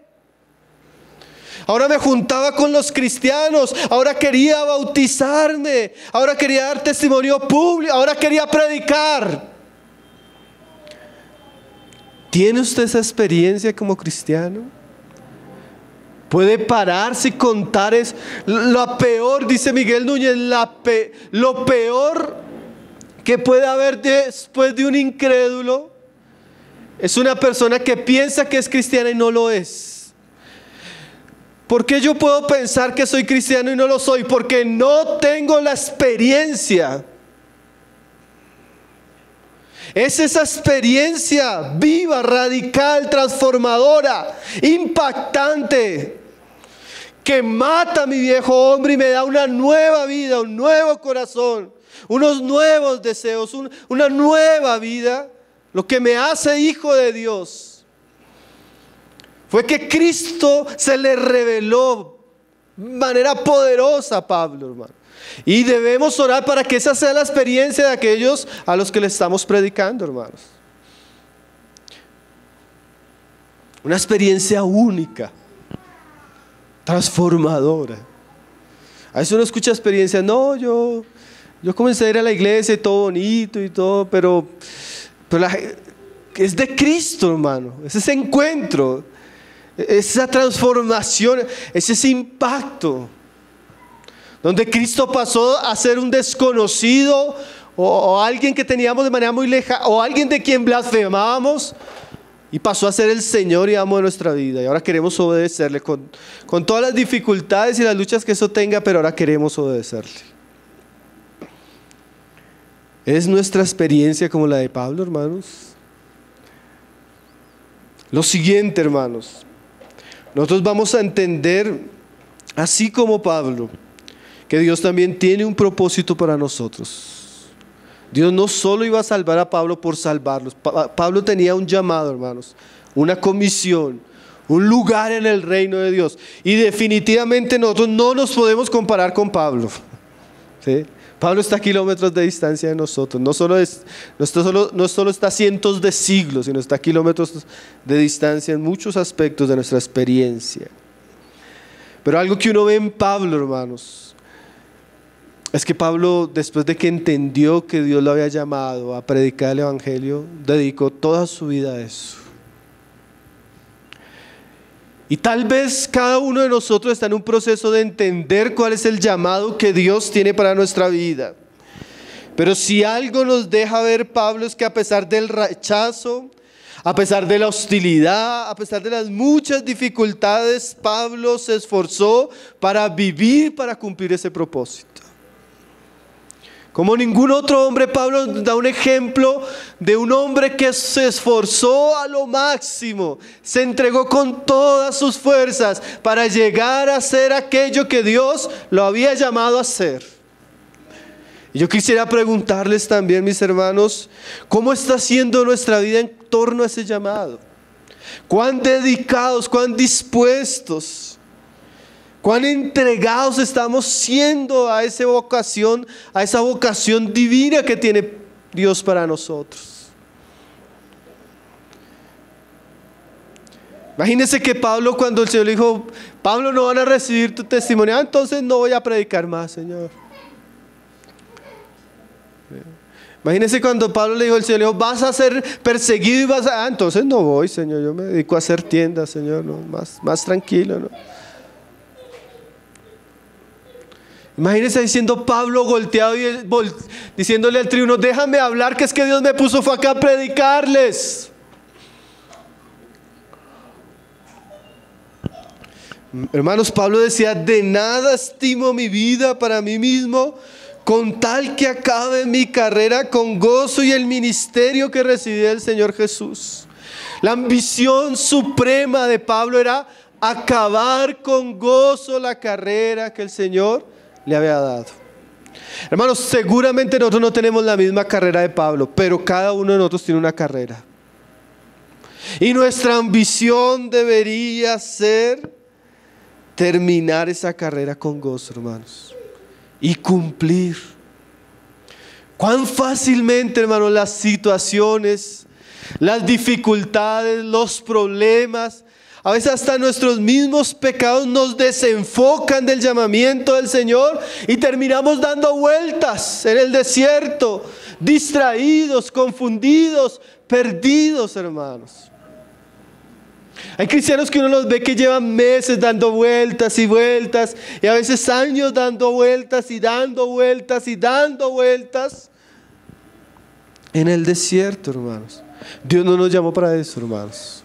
Ahora me juntaba con los cristianos, ahora quería bautizarme, ahora quería dar testimonio público, ahora quería predicar. ¿Tiene usted esa experiencia como cristiano? Puede pararse y contar es lo peor, dice Miguel Núñez, lo peor que puede haber después de un incrédulo es una persona que piensa que es cristiana y no lo es. ¿Por qué yo puedo pensar que soy cristiano y no lo soy? Porque no tengo la experiencia. Es esa experiencia viva, radical, transformadora, impactante, que mata a mi viejo hombre y me da una nueva vida, un nuevo corazón, unos nuevos deseos, una nueva vida. Lo que me hace hijo de Dios fue que Cristo se le reveló de manera poderosa a Pablo, hermano. Y debemos orar para que esa sea la experiencia de aquellos a los que le estamos predicando, hermanos. Una experiencia única, transformadora. A veces uno escucha experiencias, no, yo comencé a ir a la iglesia y todo bonito y todo, pero es de Cristo, hermano. Es ese encuentro, esa transformación, es ese impacto, donde Cristo pasó a ser un desconocido o alguien que teníamos de manera muy lejana, o alguien de quien blasfemábamos, y pasó a ser el Señor y amo de nuestra vida. Y ahora queremos obedecerle con todas las dificultades y las luchas que eso tenga, pero ahora queremos obedecerle. ¿Es nuestra experiencia como la de Pablo, hermanos? Lo siguiente, hermanos, nosotros vamos a entender, así como Pablo, que Dios también tiene un propósito para nosotros. Dios no solo iba a salvar a Pablo por salvarlos. Pablo tenía un llamado, hermanos, una comisión, un lugar en el reino de Dios. Y definitivamente nosotros no nos podemos comparar con Pablo, ¿sí? Pablo está a kilómetros de distancia de nosotros. No solo está a cientos de siglos, sino está a kilómetros de distancia en muchos aspectos de nuestra experiencia. Pero algo que uno ve en Pablo, hermanos, es que Pablo, después de que entendió que Dios lo había llamado a predicar el evangelio, dedicó toda su vida a eso. Y tal vez cada uno de nosotros está en un proceso de entender cuál es el llamado que Dios tiene para nuestra vida. Pero si algo nos deja ver Pablo es que a pesar del rechazo, a pesar de la hostilidad, a pesar de las muchas dificultades, Pablo se esforzó para vivir, para cumplir ese propósito. Como ningún otro hombre, Pablo da un ejemplo de un hombre que se esforzó a lo máximo, se entregó con todas sus fuerzas para llegar a ser aquello que Dios lo había llamado a ser. Y yo quisiera preguntarles también, mis hermanos, ¿cómo está siendo nuestra vida en torno a ese llamado? ¿Cuán dedicados, cuán dispuestos, cuán entregados estamos siendo a esa vocación divina que tiene Dios para nosotros? Imagínense que Pablo, cuando el Señor le dijo, Pablo, no van a recibir tu testimonio, entonces no voy a predicar más, Señor. Imagínense cuando Pablo le dijo, el Señor le dijo, vas a ser perseguido y vas a... entonces no voy, Señor, yo me dedico a hacer tiendas, Señor, no, más tranquilo, ¿no? Imagínense diciendo Pablo golpeado y diciéndole al tribuno, déjame hablar, que es que Dios me puso fue acá a predicarles. Hermanos, Pablo decía, de nada estimo mi vida para mí mismo, con tal que acabe mi carrera con gozo y el ministerio que recibí del Señor Jesús. La ambición suprema de Pablo era acabar con gozo la carrera que el Señor le había dado. Hermanos, seguramente nosotros no tenemos la misma carrera de Pablo, pero cada uno de nosotros tiene una carrera. Y nuestra ambición debería ser terminar esa carrera con gozo, hermanos, y cumplir. Cuán fácilmente, hermanos, las situaciones, las dificultades, los problemas, a veces hasta nuestros mismos pecados nos desenfocan del llamamiento del Señor y terminamos dando vueltas en el desierto, distraídos, confundidos, perdidos, hermanos. Hay cristianos que uno los ve que llevan meses dando vueltas y vueltas, y a veces años dando vueltas y dando vueltas y dando vueltas en el desierto, hermanos. Dios no nos llamó para eso, hermanos.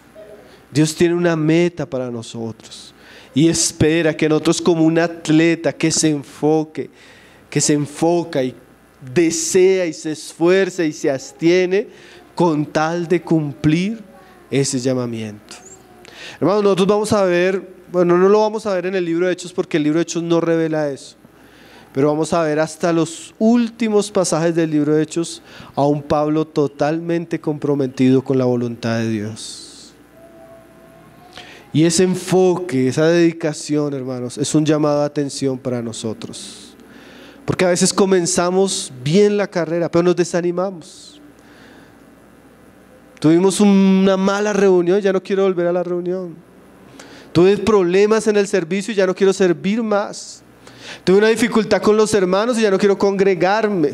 Dios tiene una meta para nosotros, y espera que nosotros, como un atleta que se enfoca y desea y se esfuerza y se abstiene con tal de cumplir ese llamamiento. Hermanos, nosotros vamos a ver, bueno, no lo vamos a ver en el libro de Hechos porque el libro de Hechos no revela eso, pero vamos a ver hasta los últimos pasajes del libro de Hechos a un Pablo totalmente comprometido con la voluntad de Dios. Y ese enfoque, esa dedicación, hermanos, es un llamado de atención para nosotros. Porque a veces comenzamos bien la carrera, pero nos desanimamos. Tuvimos una mala reunión, ya no quiero volver a la reunión. Tuve problemas en el servicio y ya no quiero servir más. Tuve una dificultad con los hermanos y ya no quiero congregarme.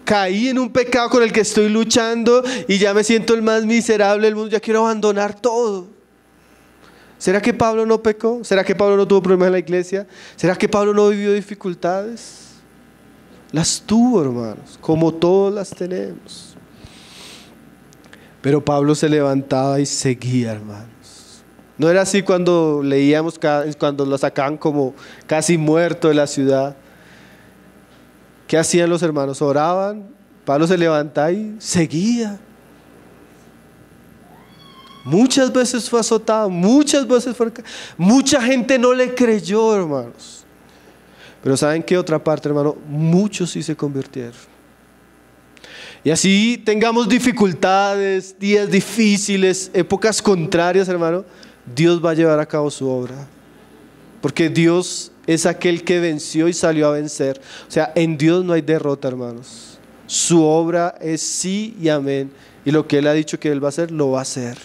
Caí en un pecado con el que estoy luchando y ya me siento el más miserable del mundo, ya quiero abandonar todo. ¿Será que Pablo no pecó? ¿Será que Pablo no tuvo problemas en la iglesia? ¿Será que Pablo no vivió dificultades? Las tuvo, hermanos, como todos las tenemos. Pero Pablo se levantaba y seguía, hermanos. No era así cuando leíamos, cuando lo sacaban como casi muerto de la ciudad. ¿Qué hacían los hermanos? Oraban, Pablo se levantaba y seguía. Muchas veces fue azotado, muchas veces mucha gente no le creyó, hermanos. Pero ¿saben qué otra parte, hermano? Muchos sí se convirtieron. Y así tengamos dificultades, días difíciles, épocas contrarias, hermano, Dios va a llevar a cabo su obra. Porque Dios es aquel que venció y salió a vencer. O sea, en Dios no hay derrota, hermanos. Su obra es sí y amén. Y lo que Él ha dicho que Él va a hacer, lo va a hacer.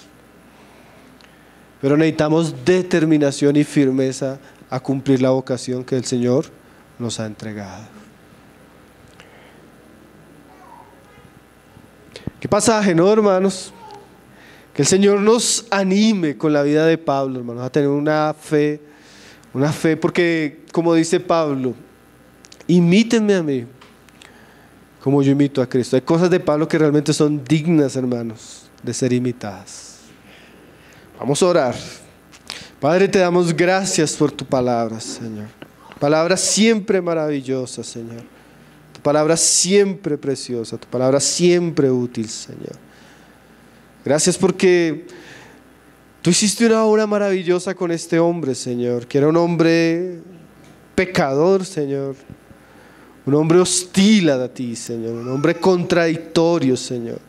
Pero necesitamos determinación y firmeza a cumplir la vocación que el Señor nos ha entregado. ¿Qué pasaje, no, hermanos? Que el Señor nos anime con la vida de Pablo, hermanos, a tener una fe, porque como dice Pablo, imítenme a mí, como yo imito a Cristo. Hay cosas de Pablo que realmente son dignas, hermanos, de ser imitadas. Vamos a orar. Padre, te damos gracias por tu palabra, Señor. Palabra siempre maravillosa, Señor. Tu palabra siempre preciosa, tu palabra siempre útil, Señor. Gracias porque tú hiciste una obra maravillosa con este hombre, Señor, que era un hombre pecador, Señor. Un hombre hostil a ti, Señor. Un hombre contradictorio, Señor.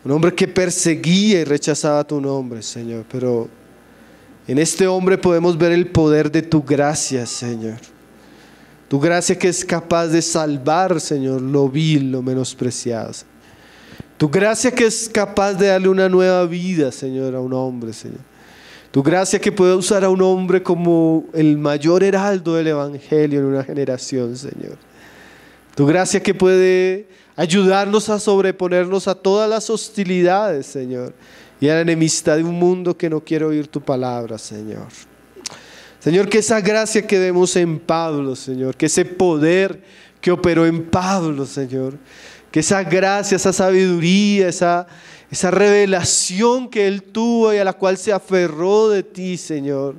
Un hombre que perseguía y rechazaba tu nombre, Señor. Pero en este hombre podemos ver el poder de tu gracia, Señor. Tu gracia que es capaz de salvar, Señor, lo vil, lo menospreciado. Tu gracia que es capaz de darle una nueva vida, Señor, a un hombre, Señor. Tu gracia que puede usar a un hombre como el mayor heraldo del evangelio en una generación, Señor. Tu gracia que puede ayudarnos a sobreponernos a todas las hostilidades, Señor, y a la enemistad de un mundo que no quiere oír tu palabra, Señor. Señor, que esa gracia que vemos en Pablo, Señor, que ese poder que operó en Pablo, Señor, que esa gracia, esa sabiduría, esa revelación que él tuvo y a la cual se aferró de ti, Señor,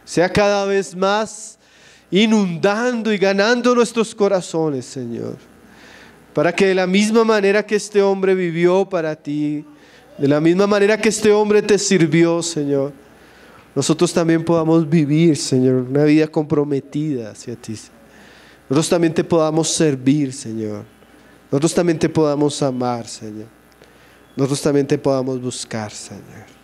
sea cada vez más inundando y ganando nuestros corazones, Señor, para que de la misma manera que este hombre vivió para ti, de la misma manera que este hombre te sirvió, Señor, nosotros también podamos vivir, Señor, una vida comprometida hacia ti. Nosotros también te podamos servir, Señor. Nosotros también te podamos amar, Señor. Nosotros también te podamos buscar, Señor.